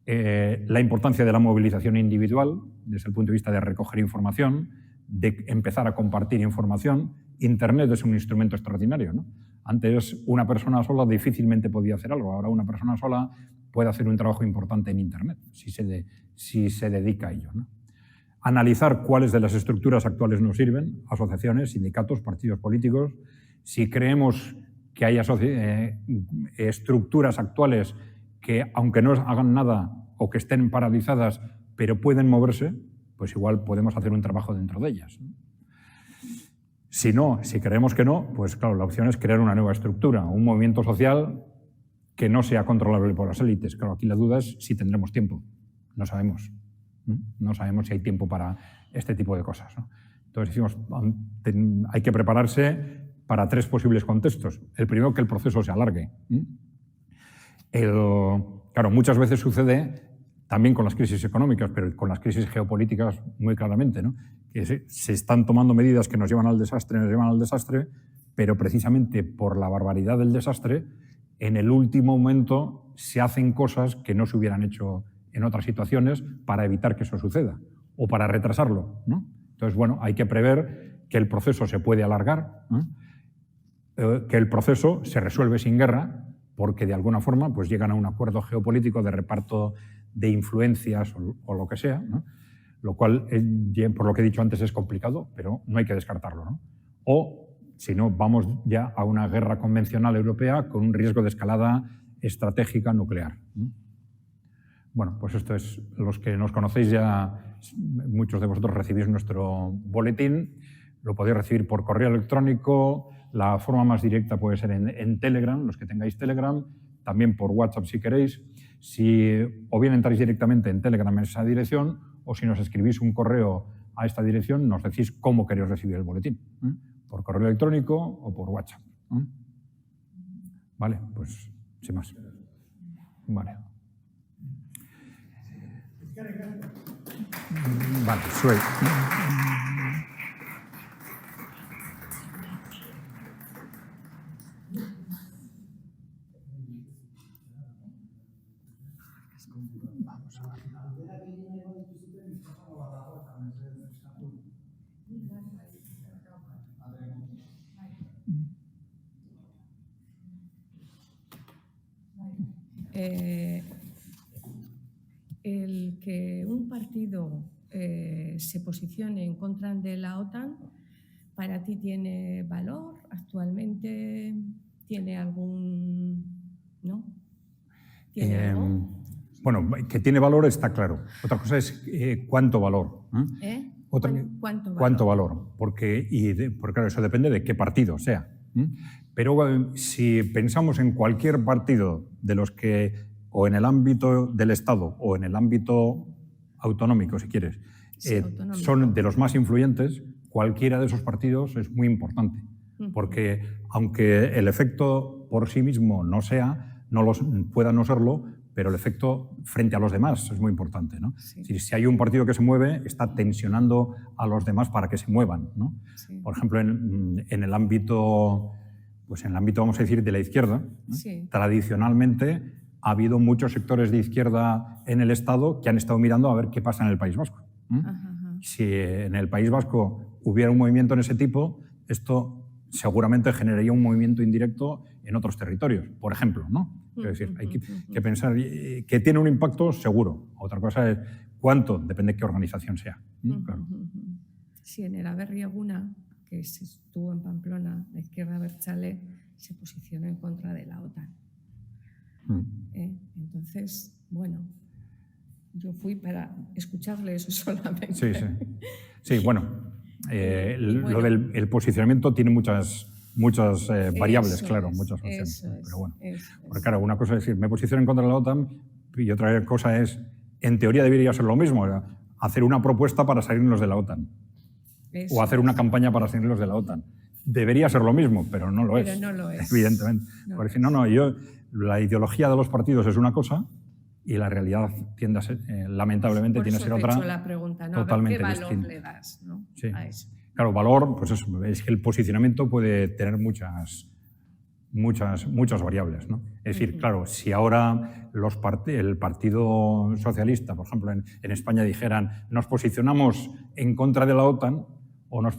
S1: La importancia de la movilización individual desde el punto de vista de recoger información, de empezar a compartir información. Internet es un instrumento extraordinario, ¿no? Antes una persona sola difícilmente podía hacer algo, ahora una persona sola puede hacer un trabajo importante en Internet si se dedica a ello, ¿no? analizar cuáles de las estructuras actuales nos sirven, asociaciones, sindicatos, partidos políticos, si creemos que hay estructuras actuales que, aunque no hagan nada o que estén paralizadas, pero pueden moverse, pues igual podemos hacer un trabajo dentro de ellas. Si no, si creemos que no, pues claro, la opción es crear una nueva estructura, un movimiento social que no sea controlable por las élites. Claro, aquí la duda es si tendremos tiempo. No sabemos. No sabemos si hay tiempo para este tipo de cosas, ¿no? Entonces decimos, hay que prepararse para 3 posibles contextos. El primero, que el proceso se alargue. Claro, muchas veces sucede también con las crisis económicas, pero con las crisis geopolíticas muy claramente, ¿no? Que se están tomando medidas que nos llevan al desastre, pero precisamente por la barbaridad del desastre, en el último momento se hacen cosas que no se hubieran hecho en otras situaciones para evitar que eso suceda o para retrasarlo, ¿no? Entonces, bueno, hay que prever que el proceso se puede alargar, que el proceso se resuelve sin guerra, porque de alguna forma pues llegan a un acuerdo geopolítico de reparto de influencias o lo que sea, ¿no? Lo cual, por lo que he dicho antes, es complicado, pero no hay que descartarlo, ¿no? O, si no, vamos ya a una guerra convencional europea con un riesgo de escalada estratégica nuclear, ¿no? Bueno, pues esto es, los que nos conocéis ya, muchos de vosotros recibís nuestro boletín, lo podéis recibir por correo electrónico, la forma más directa puede ser en Telegram, los que tengáis Telegram, también por WhatsApp si queréis. Si o bien entráis directamente en Telegram en esa dirección, o si nos escribís un correo a esta dirección, nos decís cómo queréis recibir el boletín, por correo electrónico o por WhatsApp. Vale, pues sin más. Vale. Vale, soy. Vamos a ver.
S2: El que un partido se posicione en contra de la OTAN, ¿para ti tiene valor? ¿Actualmente tiene algún...? ¿No? ¿Tiene algo?
S1: Bueno, que tiene valor está claro. Otra cosa es cuánto valor. ¿Cuánto valor? Porque claro, eso depende de qué partido sea. Pero si pensamos en cualquier partido de los que, o en el ámbito del Estado o en el ámbito autonómico, si quieres, son de los más influyentes, cualquiera de esos partidos es muy importante. Porque aunque el efecto por sí mismo no pueda no serlo, pero el efecto frente a los demás es muy importante, ¿no? Sí. Si hay un partido que se mueve, está tensionando a los demás para que se muevan, ¿no? Sí. Por ejemplo, en el ámbito, pues en el ámbito, vamos a decir, de la izquierda, ¿no? Sí. Tradicionalmente ha habido muchos sectores de izquierda en el Estado que han estado mirando a ver qué pasa en el País Vasco. Si en el País Vasco hubiera un movimiento en ese tipo, esto seguramente generaría un movimiento indirecto en otros territorios, por ejemplo, ¿no? Es decir, hay que pensar que tiene un impacto seguro. Otra cosa es cuánto, depende de qué organización sea. Claro.
S2: Sí, en el Aberri Eguna, que estuvo en Pamplona, la izquierda abertzale se posicionó en contra de la OTAN. Entonces, bueno, yo fui para escucharle eso solamente.
S1: Sí, sí. Sí, bueno, lo del posicionamiento tiene muchas variables, claro, muchas opciones. Pero bueno, porque claro, una cosa es decir, me posiciono en contra de la OTAN y otra cosa es, en teoría debería ser lo mismo, hacer una propuesta para salirnos de la OTAN o hacer una campaña para salirnos de la OTAN. Debería ser lo mismo, pero no lo es.
S2: No lo es.
S1: Evidentemente. Porque la ideología de los partidos es una cosa y la realidad tiende a ser, lamentablemente, tiende a ser otra.
S2: Por eso te he hecho la pregunta, ¿no?
S1: Totalmente
S2: a ver, ¿qué valor
S1: distinta.
S2: le das, ¿no?
S1: Sí.
S2: A eso?
S1: Claro, valor, pues eso, es que el posicionamiento puede tener muchas variables, ¿no? Es decir, claro, si ahora el Partido Socialista, por ejemplo, en España dijeran nos posicionamos en contra de la OTAN, o nos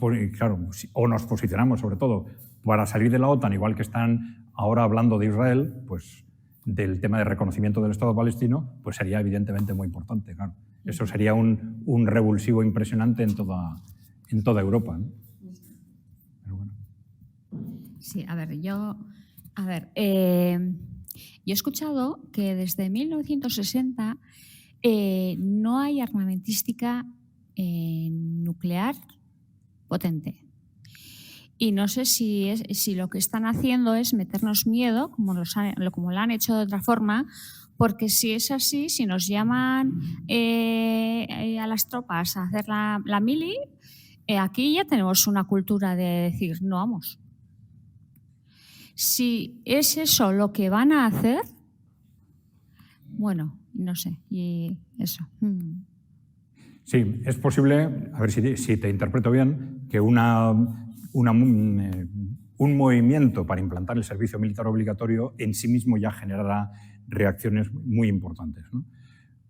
S1: posicionamos sobre todo para salir de la OTAN, igual que están ahora hablando de Israel, pues del tema de reconocimiento del Estado palestino, pues sería evidentemente muy importante, claro. Eso sería un revulsivo impresionante en toda Europa, ¿no? Pero bueno.
S3: Sí, a ver, yo he escuchado que desde 1960 no hay armamentística nuclear potente. Y no sé si lo que están haciendo es meternos miedo, como lo han hecho de otra forma, porque si es así, si nos llaman a las tropas a hacer la mili, aquí ya tenemos una cultura de decir, no vamos. Si es eso lo que van a hacer, bueno, no sé, y eso.
S1: Sí, es posible, a ver si te interpreto bien, que un movimiento para implantar el servicio militar obligatorio en sí mismo ya generará reacciones muy importantes, ¿no?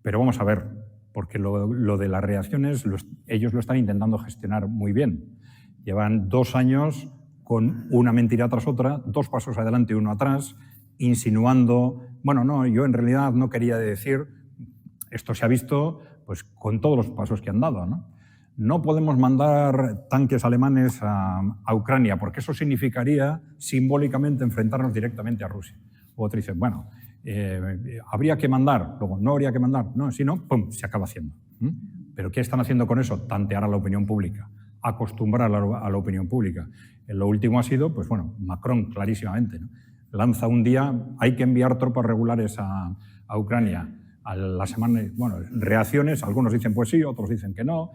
S1: Pero vamos a ver, porque lo de las reacciones ellos lo están intentando gestionar muy bien. Llevan 2 años con una mentira tras otra, 2 pasos adelante y 1 atrás, insinuando, bueno, no, yo en realidad no quería decir, esto se ha visto pues con todos los pasos que han dado, ¿no? No podemos mandar tanques alemanes a Ucrania porque eso significaría simbólicamente enfrentarnos directamente a Rusia. O otro dice, bueno, habría que mandar, luego no habría que mandar, no, si no, pum, se acaba haciendo. ¿Pero qué están haciendo con eso? Tantear a la opinión pública, acostumbrar a la opinión pública. Lo último ha sido, pues bueno, Macron clarísimamente, ¿no? Lanza un día, hay que enviar tropas regulares a Ucrania. A la semana, bueno, reacciones, algunos dicen pues sí, otros dicen que no.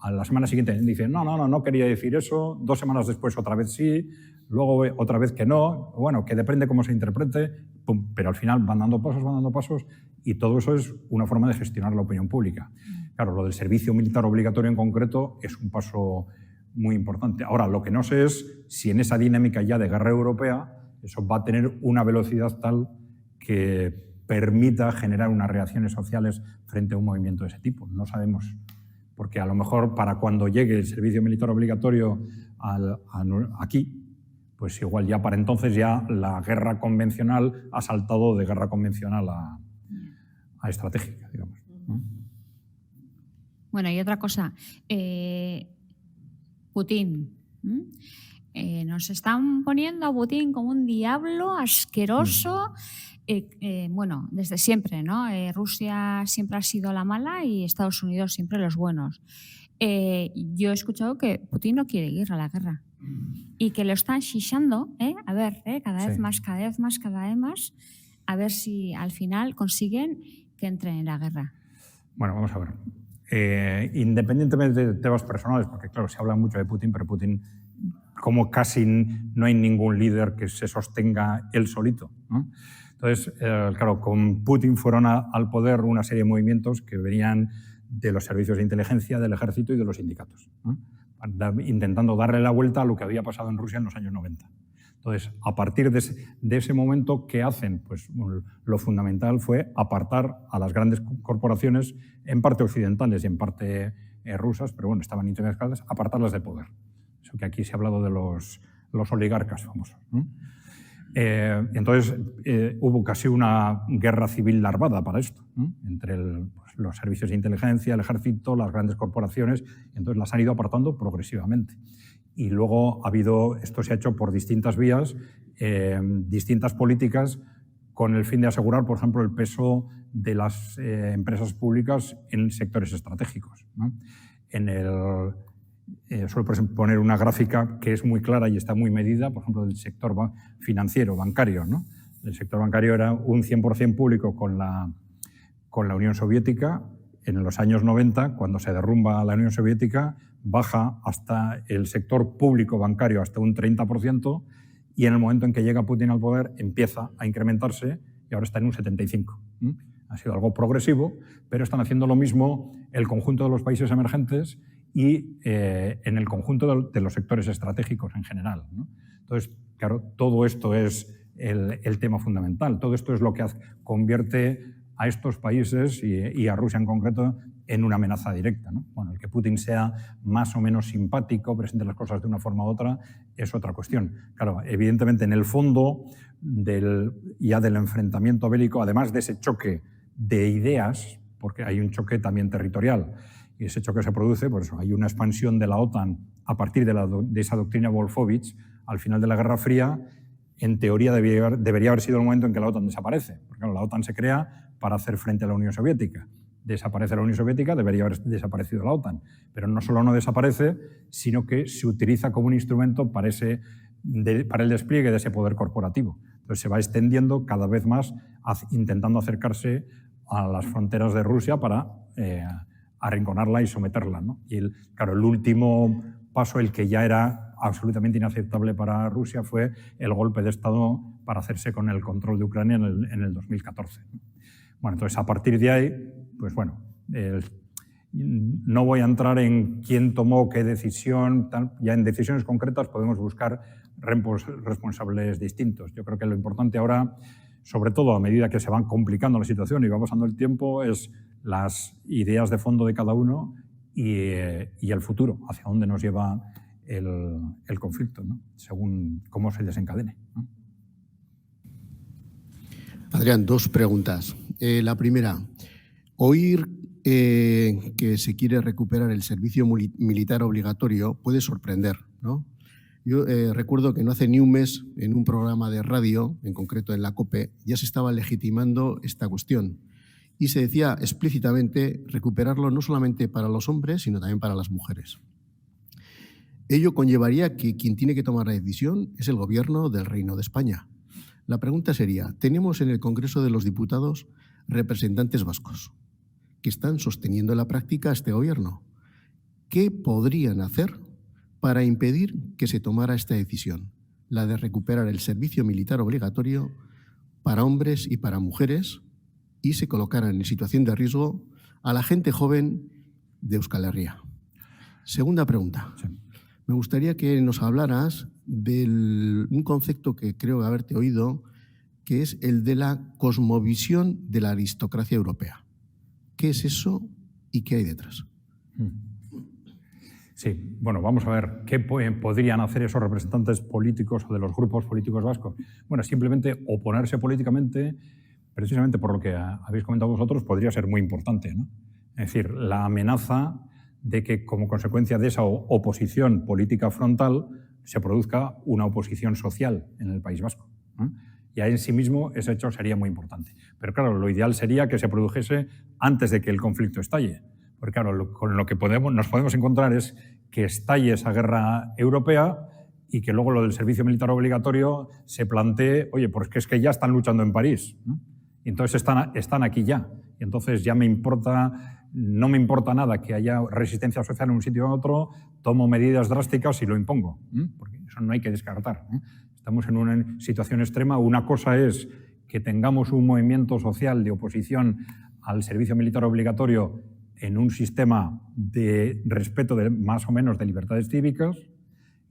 S1: A la semana siguiente dicen no quería decir eso. 2 semanas después otra vez sí, luego otra vez que no. Bueno, que depende cómo se interprete, pum, pero al final van dando pasos y todo eso es una forma de gestionar la opinión pública. Claro, lo del servicio militar obligatorio en concreto es un paso muy importante. Ahora, lo que no sé es si en esa dinámica ya de guerra europea eso va a tener una velocidad tal que permita generar unas reacciones sociales frente a un movimiento de ese tipo. No sabemos, porque a lo mejor para cuando llegue el servicio militar obligatorio aquí, pues igual ya para entonces ya la guerra convencional ha saltado de guerra convencional a estratégica, digamos.
S3: Bueno, y otra cosa, Putin. Nos están poniendo a Putin como un diablo asqueroso. Bueno, desde siempre, ¿no? Rusia siempre ha sido la mala y Estados Unidos siempre los buenos. Yo he escuchado que Putin no quiere ir a la guerra y que lo están shishando, a ver, cada vez más, a ver si al final consiguen que entre en la guerra.
S1: Bueno, vamos a ver. Independientemente de temas personales, porque claro, se habla mucho de Putin, pero Putin, como casi no hay ningún líder que se sostenga él solito, ¿no? Entonces, claro, con Putin fueron al poder una serie de movimientos que venían de los servicios de inteligencia, del ejército y de los sindicatos, ¿no? Intentando darle la vuelta a lo que había pasado en Rusia en los años 90. Entonces, a partir de ese momento, ¿qué hacen? Pues lo fundamental fue apartar a las grandes corporaciones, en parte occidentales y en parte rusas, pero bueno, estaban intermezcladas, apartarlas del poder. Eso que aquí se ha hablado de los oligarcas famosos, ¿no? Entonces hubo casi una guerra civil larvada para esto, ¿no? Entre los servicios de inteligencia, el ejército, las grandes corporaciones, y entonces las han ido apartando progresivamente. Y luego esto se ha hecho por distintas vías, distintas políticas, con el fin de asegurar, por ejemplo, el peso de las empresas públicas en sectores estratégicos, ¿no? Suelo poner una gráfica que es muy clara y está muy medida, por ejemplo, del sector financiero, bancario, ¿no? El sector bancario era un 100% público con la Unión Soviética. En los años 90, cuando se derrumba la Unión Soviética, baja hasta el sector público bancario hasta un 30%, y en el momento en que llega Putin al poder empieza a incrementarse y ahora está en un 75%. Ha sido algo progresivo, pero están haciendo lo mismo el conjunto de los países emergentes y en el conjunto de los sectores estratégicos en general, ¿no? Entonces, claro, todo esto es el tema fundamental. Todo esto es lo que convierte a estos países y a Rusia en concreto en una amenaza directa, ¿no? Bueno, el que Putin sea más o menos simpático, presente las cosas de una forma u otra, es otra cuestión. Claro, evidentemente en el fondo del enfrentamiento bélico, además de ese choque de ideas, porque hay un choque también territorial. Y ese choque se produce, por eso hay una expansión de la OTAN a partir de esa doctrina Wolfowitz al final de la Guerra Fría. En teoría debería haber sido el momento en que la OTAN desaparece. Porque claro, la OTAN se crea para hacer frente a la Unión Soviética. Desaparece la Unión Soviética, debería haber desaparecido la OTAN. Pero no solo no desaparece, sino que se utiliza como un instrumento para el despliegue de ese poder corporativo. Entonces se va extendiendo cada vez más, intentando acercarse a las fronteras de Rusia para arrinconarla y someterla, ¿no? Y claro, el último paso, el que ya era absolutamente inaceptable para Rusia, fue el golpe de Estado para hacerse con el control de Ucrania en el 2014. Bueno, entonces a partir de ahí, pues bueno, no voy a entrar en quién tomó qué decisión, tal. Ya en decisiones concretas podemos buscar responsables distintos. Yo creo que lo importante ahora, sobre todo a medida que se van complicando la situación y va pasando el tiempo, es las ideas de fondo de cada uno y el futuro, hacia dónde nos lleva el conflicto, ¿no? Según cómo se desencadene, ¿no?
S4: Adrián, dos preguntas. La primera, oír que se quiere recuperar el servicio militar obligatorio puede sorprender, ¿no? Yo recuerdo que no hace ni un mes, en un programa de radio, en concreto en la COPE, ya se estaba legitimando esta cuestión. Y se decía explícitamente recuperarlo no solamente para los hombres, sino también para las mujeres. Ello conllevaría que quien tiene que tomar la decisión es el Gobierno del Reino de España. La pregunta sería, tenemos en el Congreso de los Diputados representantes vascos que están sosteniendo en la práctica este Gobierno. ¿Qué podrían hacer para impedir que se tomara esta decisión, la de recuperar el servicio militar obligatorio para hombres y para mujeres, y se colocaran en situación de riesgo a la gente joven de Euskal Herria? Segunda pregunta. Sí. Me gustaría que nos hablaras de un concepto que creo haberte oído, que es el de la cosmovisión de la aristocracia europea. ¿Qué es eso y qué hay detrás?
S1: Sí, bueno, vamos a ver qué podrían hacer esos representantes políticos o de los grupos políticos vascos. Bueno, simplemente oponerse políticamente, precisamente por lo que habéis comentado vosotros, podría ser muy importante, ¿no? Es decir, la amenaza de que como consecuencia de esa oposición política frontal se produzca una oposición social en el País Vasco, ¿no? Ya en sí mismo ese hecho sería muy importante. Pero claro, lo ideal sería que se produjese antes de que el conflicto estalle. Porque claro, con lo que nos podemos encontrar es que estalle esa guerra europea y que luego lo del servicio militar obligatorio se plantee, oye, pues que es que ya están luchando en París, ¿no? Y entonces están aquí ya. Y entonces ya no me importa nada que haya resistencia social en un sitio u otro, tomo medidas drásticas y lo impongo, porque eso no hay que descartar. Estamos en una situación extrema. Una cosa es que tengamos un movimiento social de oposición al servicio militar obligatorio en un sistema de respeto más o menos de libertades cívicas,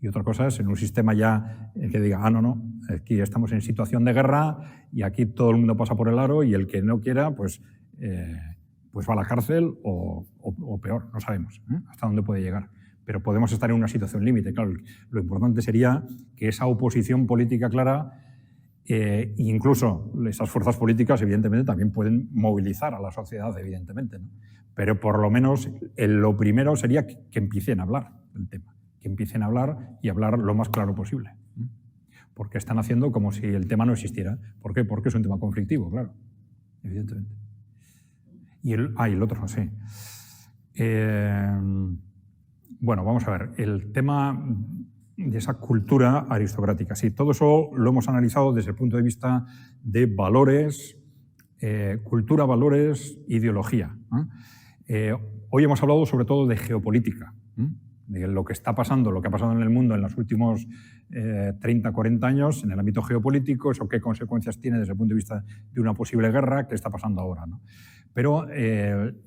S1: y otra cosa es en un sistema ya que diga, no, aquí estamos en situación de guerra y aquí todo el mundo pasa por el aro y el que no quiera, pues va a la cárcel o peor, no sabemos hasta dónde puede llegar. Pero podemos estar en una situación límite. Claro, lo importante sería que esa oposición política clara, incluso esas fuerzas políticas, evidentemente, también pueden movilizar a la sociedad, evidentemente, ¿no? Pero por lo menos lo primero sería que empiecen a hablar del tema, que empiecen a hablar y hablar lo más claro posible. Porque están haciendo como si el tema no existiera. ¿Por qué? Porque es un tema conflictivo, claro, evidentemente. Y el otro, sí. Bueno, vamos a ver, el tema de esa cultura aristocrática. Sí, todo eso lo hemos analizado desde el punto de vista de valores, cultura, valores, ideología, ¿no? Hoy hemos hablado sobre todo de geopolítica, de lo que está pasando, lo que ha pasado en el mundo en los últimos 30, 40 años en el ámbito geopolítico, eso qué consecuencias tiene desde el punto de vista de una posible guerra, qué está pasando ahora, ¿no? Pero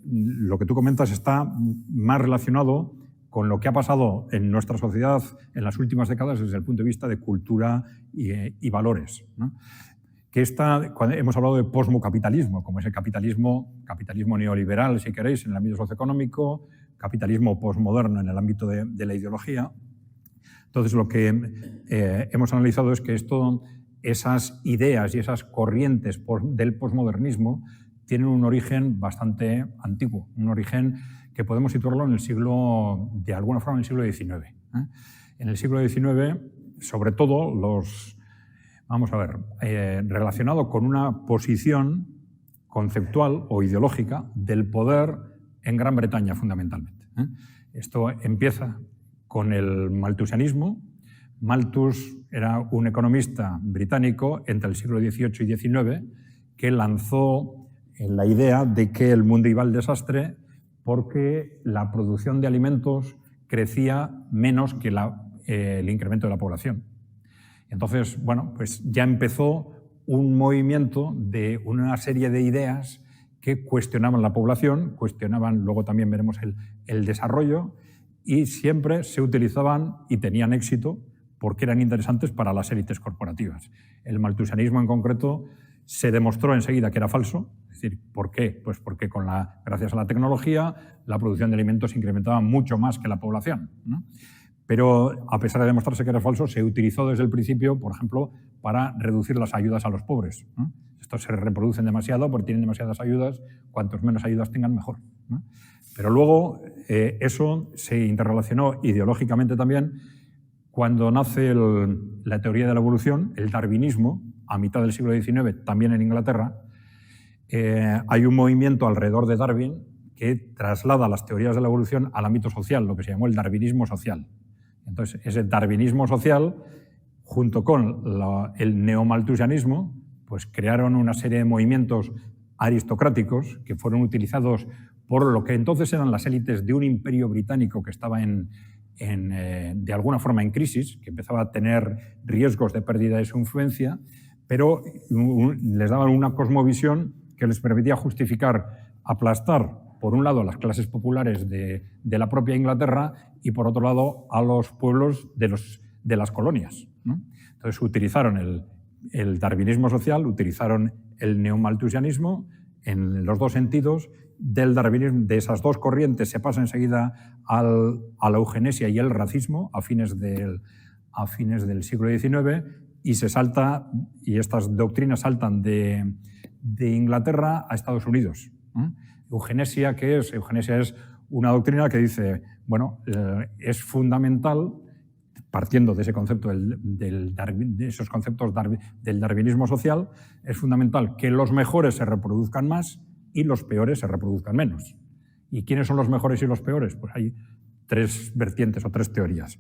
S1: lo que tú comentas está más relacionado con lo que ha pasado en nuestra sociedad en las últimas décadas desde el punto de vista de cultura y valores, ¿no? Cuando hemos hablado de posmocapitalismo, como es el capitalismo neoliberal, si queréis, en el ámbito socioeconómico, capitalismo posmoderno en el ámbito de la ideología. Entonces, lo que hemos analizado es que esas ideas y esas corrientes del posmodernismo tienen un origen bastante antiguo, un origen que podemos situarlo en el siglo, de alguna forma, en el siglo XIX. En el siglo XIX, sobre todo, relacionado con una posición conceptual o ideológica del poder en Gran Bretaña, fundamentalmente. Esto empieza con el malthusianismo. Malthus era un economista británico entre el siglo XVIII y XIX que lanzó la idea de que el mundo iba al desastre porque la producción de alimentos crecía menos que el incremento de la población. Entonces, bueno, pues ya empezó un movimiento de una serie de ideas que cuestionaban la población, cuestionaban, luego también veremos el desarrollo, y siempre se utilizaban y tenían éxito porque eran interesantes para las élites corporativas. El malthusianismo en concreto se demostró enseguida que era falso. Es decir, ¿por qué? Pues porque gracias a la tecnología la producción de alimentos se incrementaba mucho más que la población, ¿no? Pero a pesar de demostrarse que era falso, se utilizó desde el principio, por ejemplo, para reducir las ayudas a los pobres, ¿no? Estos se reproducen demasiado porque tienen demasiadas ayudas, cuantos menos ayudas tengan mejor, ¿no? Pero luego eso se interrelacionó ideológicamente también cuando nace la teoría de la evolución, el darwinismo, a mitad del siglo XIX, también en Inglaterra. Hay un movimiento alrededor de Darwin que traslada las teorías de la evolución al ámbito social, lo que se llamó el darwinismo social. Entonces, ese darwinismo social, junto con el neomalthusianismo, pues crearon una serie de movimientos aristocráticos que fueron utilizados por lo que entonces eran las élites de un imperio británico que estaba de alguna forma en crisis, que empezaba a tener riesgos de pérdida de su influencia, pero les daban una cosmovisión que les permitía justificar, aplastar, por un lado, a las clases populares de la propia Inglaterra y, por otro lado, a los pueblos de las colonias, ¿no? Entonces, utilizaron el darwinismo social, utilizaron el neomalthusianismo en los dos sentidos. Del darwinismo, de esas dos corrientes, se pasa enseguida a la eugenesia y el racismo a fines del siglo XIX y y estas doctrinas saltan de Inglaterra a Estados Unidos. Eugenesia, ¿qué es? Eugenesia es una doctrina que dice, bueno, es fundamental, partiendo de ese concepto de esos conceptos del darwinismo social, es fundamental que los mejores se reproduzcan más y los peores se reproduzcan menos. ¿Y quiénes son los mejores y los peores? Pues hay tres vertientes o tres teorías.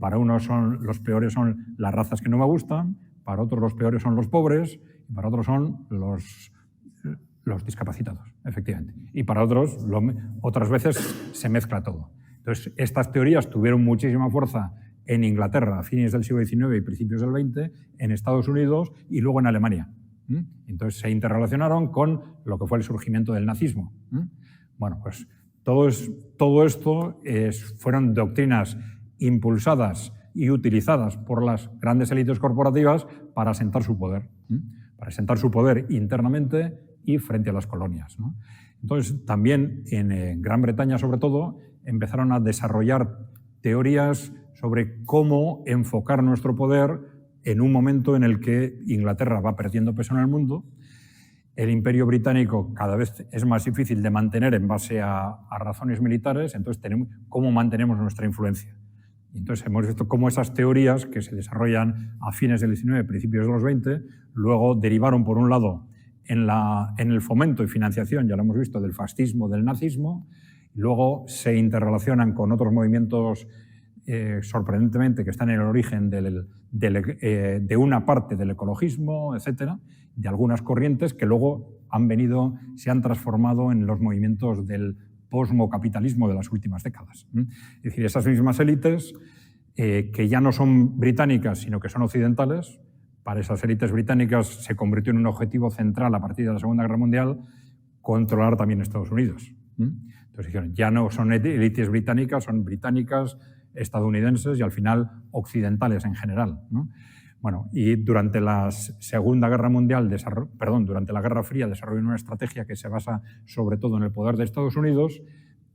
S1: Para unos los peores son las razas que no me gustan, para otros los peores son los pobres y para otros son los discapacitados, efectivamente. Y para otros, otras veces se mezcla todo. Entonces, estas teorías tuvieron muchísima fuerza en Inglaterra a fines del siglo XIX y principios del XX, en Estados Unidos y luego en Alemania. Entonces se interrelacionaron con lo que fue el surgimiento del nazismo. Bueno, pues todo esto fueron doctrinas impulsadas y utilizadas por las grandes élites corporativas para asentar su poder, internamente y frente a las colonias, ¿no? Entonces, también en Gran Bretaña, sobre todo, empezaron a desarrollar teorías sobre cómo enfocar nuestro poder en un momento en el que Inglaterra va perdiendo peso en el mundo, el imperio británico cada vez es más difícil de mantener en base a razones militares, entonces cómo mantenemos nuestra influencia. Y entonces hemos visto cómo esas teorías que se desarrollan a fines del XIX, principios de los XX, luego derivaron, por un lado, en el fomento y financiación, ya lo hemos visto, del fascismo, del nazismo, y luego se interrelacionan con otros movimientos sorprendentemente que están en el origen de una parte del ecologismo, etcétera, de algunas corrientes que luego se han transformado en los movimientos del posmocapitalismo de las últimas décadas. Es decir, esas mismas élites que ya no son británicas, sino que son occidentales. Para esas élites británicas se convirtió en un objetivo central a partir de la Segunda Guerra Mundial controlar también Estados Unidos. Entonces dijeron, ya no son élites británicas, son británicas, estadounidenses y al final occidentales en general, ¿no? Bueno, y durante la Segunda Guerra Mundial, durante la Guerra Fría, desarrollaron una estrategia que se basa sobre todo en el poder de Estados Unidos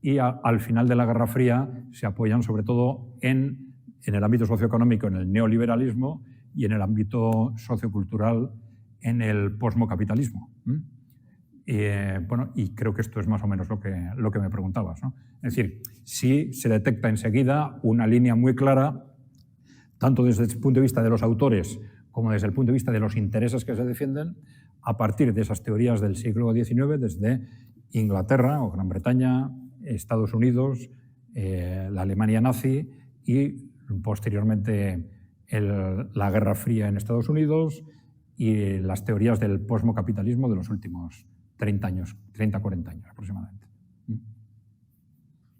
S1: y al final de la Guerra Fría se apoyan sobre todo en el ámbito socioeconómico, en el neoliberalismo y en el ámbito sociocultural, en el posmocapitalismo. Bueno, y creo que esto es más o menos lo que me preguntabas, ¿no? Es decir, sí se detecta enseguida una línea muy clara, tanto desde el punto de vista de los autores como desde el punto de vista de los intereses que se defienden, a partir de esas teorías del siglo XIX, desde Inglaterra o Gran Bretaña, Estados Unidos, la Alemania nazi y posteriormente la Guerra Fría en Estados Unidos y las teorías del posmocapitalismo de los últimos 30 años, 30-40 años aproximadamente.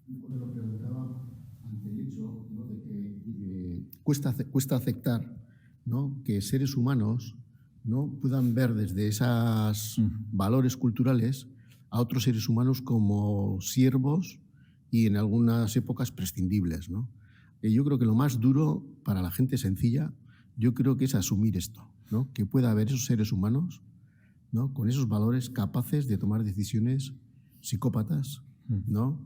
S4: Lo preguntaba ante el hecho, ¿no?, de que cuesta aceptar, ¿no?, que seres humanos, ¿no?, puedan ver desde esos valores culturales a otros seres humanos como siervos y en algunas épocas prescindibles, ¿no? Yo creo que lo más duro para la gente sencilla, yo creo que es asumir esto, ¿no?, que pueda haber esos seres humanos, ¿no?, con esos valores capaces de tomar decisiones psicópatas, ¿no?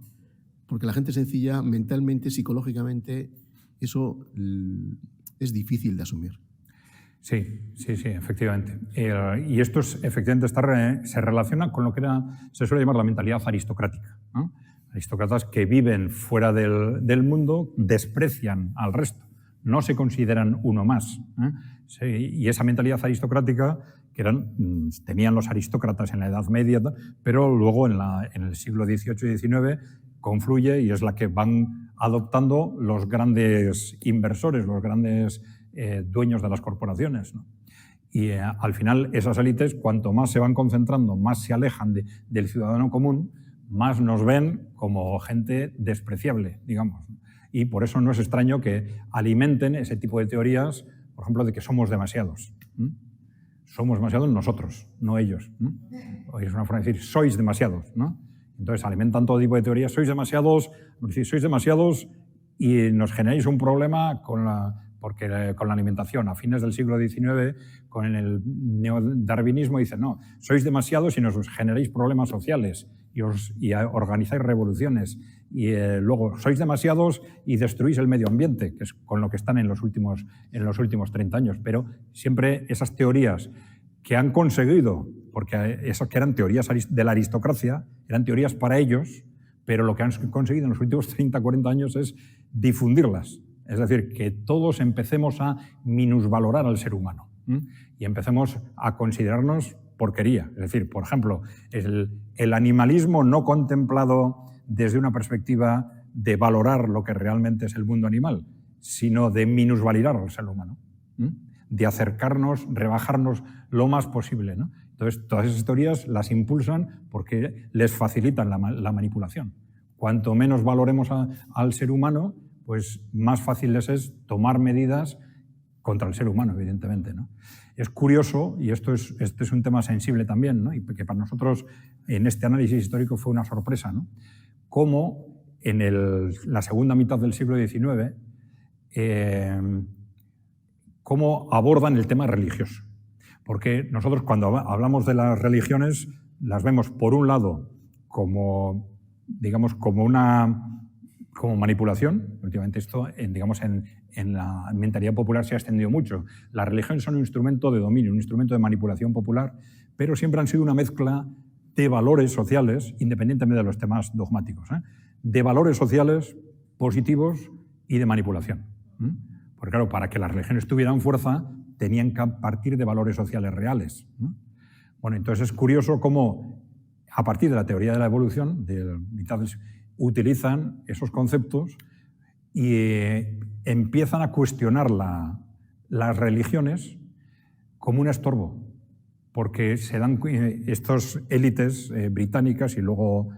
S4: Porque la gente sencilla, mentalmente, psicológicamente, eso es difícil de asumir.
S1: Sí, efectivamente. Y esto efectivamente se relaciona con lo que se suele llamar la mentalidad aristocrática, ¿no? Aristócratas que viven fuera del mundo, desprecian al resto, no se consideran uno más, ¿eh? Sí, y esa mentalidad aristocrática que tenían los aristócratas en la Edad Media, pero luego en el siglo XVIII y XIX confluye y es la que van adoptando los grandes inversores, los grandes dueños de las corporaciones, ¿no? Y al final esas élites, cuanto más se van concentrando, más se alejan del ciudadano común, más nos ven como gente despreciable, digamos. Y por eso no es extraño que alimenten ese tipo de teorías, por ejemplo, de que somos demasiados. Somos demasiados nosotros, no ellos. Es una forma de decir, sois demasiados, ¿no? Entonces alimentan todo tipo de teorías, sois demasiados y nos generáis un problema con la alimentación. A fines del siglo XIX, con el neodarwinismo, dicen, no, sois demasiados y nos generáis problemas sociales y organizáis revoluciones. Y luego, sois demasiados y destruís el medio ambiente, que es con lo que están en los últimos 30 años. Pero siempre esas teorías que han conseguido, porque esas que eran teorías de la aristocracia, eran teorías para ellos, pero lo que han conseguido en los últimos 30, 40 años es difundirlas. Es decir, que todos empecemos a minusvalorar al ser humano y empecemos a considerarnos porquería. Es decir, por ejemplo, el animalismo no contemplado desde una perspectiva de valorar lo que realmente es el mundo animal, sino de minusvalidar al ser humano, de acercarnos, rebajarnos lo más posible, ¿no? Entonces, todas esas teorías las impulsan porque les facilitan la manipulación. Cuanto menos valoremos al ser humano, pues más fácil les es tomar medidas contra el ser humano, evidentemente, ¿no? Es curioso, y este es un tema sensible también, ¿no?, y que para nosotros en este análisis histórico fue una sorpresa, ¿no?, cómo en la segunda mitad del siglo XIX cómo abordan el tema religioso. Porque nosotros cuando hablamos de las religiones las vemos por un lado como, digamos, como manipulación. Últimamente esto, digamos, en la mentalidad popular se ha extendido mucho. Las religiones son un instrumento de dominio, un instrumento de manipulación popular, pero siempre han sido una mezcla de valores sociales, independientemente de los temas dogmáticos, de valores sociales positivos y de manipulación. Porque claro, para que las religiones tuvieran fuerza, tenían que partir de valores sociales reales. Bueno, entonces es curioso cómo, a partir de la teoría de la evolución, utilizan esos conceptos y empiezan a cuestionar las religiones como un estorbo, porque se dan estas élites británicas y luego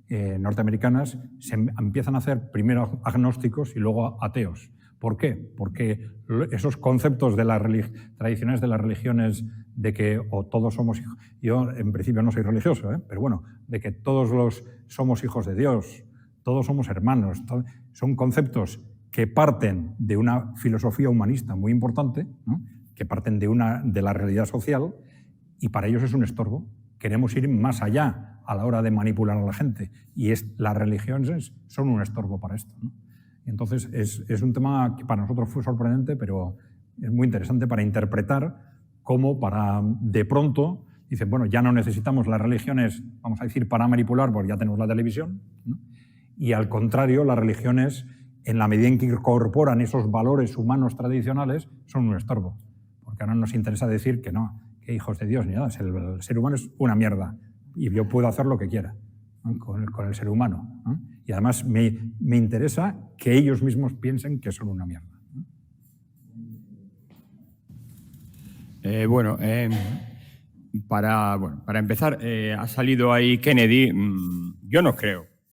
S1: norteamericanas se empiezan a hacer primero agnósticos y luego ateos. ¿Por qué? Porque esos conceptos de tradicionales de las religiones de que o todos somos hijos, yo en principio no soy religioso, pero bueno, de que todos somos hijos de Dios, todos somos hermanos, son conceptos que parten de una filosofía humanista muy importante, ¿no?, que parten de la realidad social, y para ellos es un estorbo. Queremos ir más allá a la hora de manipular a la gente, y las religiones son un estorbo para esto, ¿no? Entonces es un tema que para nosotros fue sorprendente, pero es muy interesante para interpretar cómo de pronto Dicen, bueno, ya no necesitamos las religiones, vamos a decir, para manipular, porque ya tenemos la televisión, ¿no? Y al contrario, las religiones, en la medida en que incorporan esos valores humanos tradicionales, son un estorbo. Porque ahora nos interesa decir que no, que hijos de Dios, ni nada, el ser humano es una mierda y yo puedo hacer lo que quiera, ¿no? con el ser humano, ¿no? Y además me interesa que ellos mismos piensen que son una mierda, ¿no?
S5: Para empezar, ha salido ahí Kennedy. Yo no creo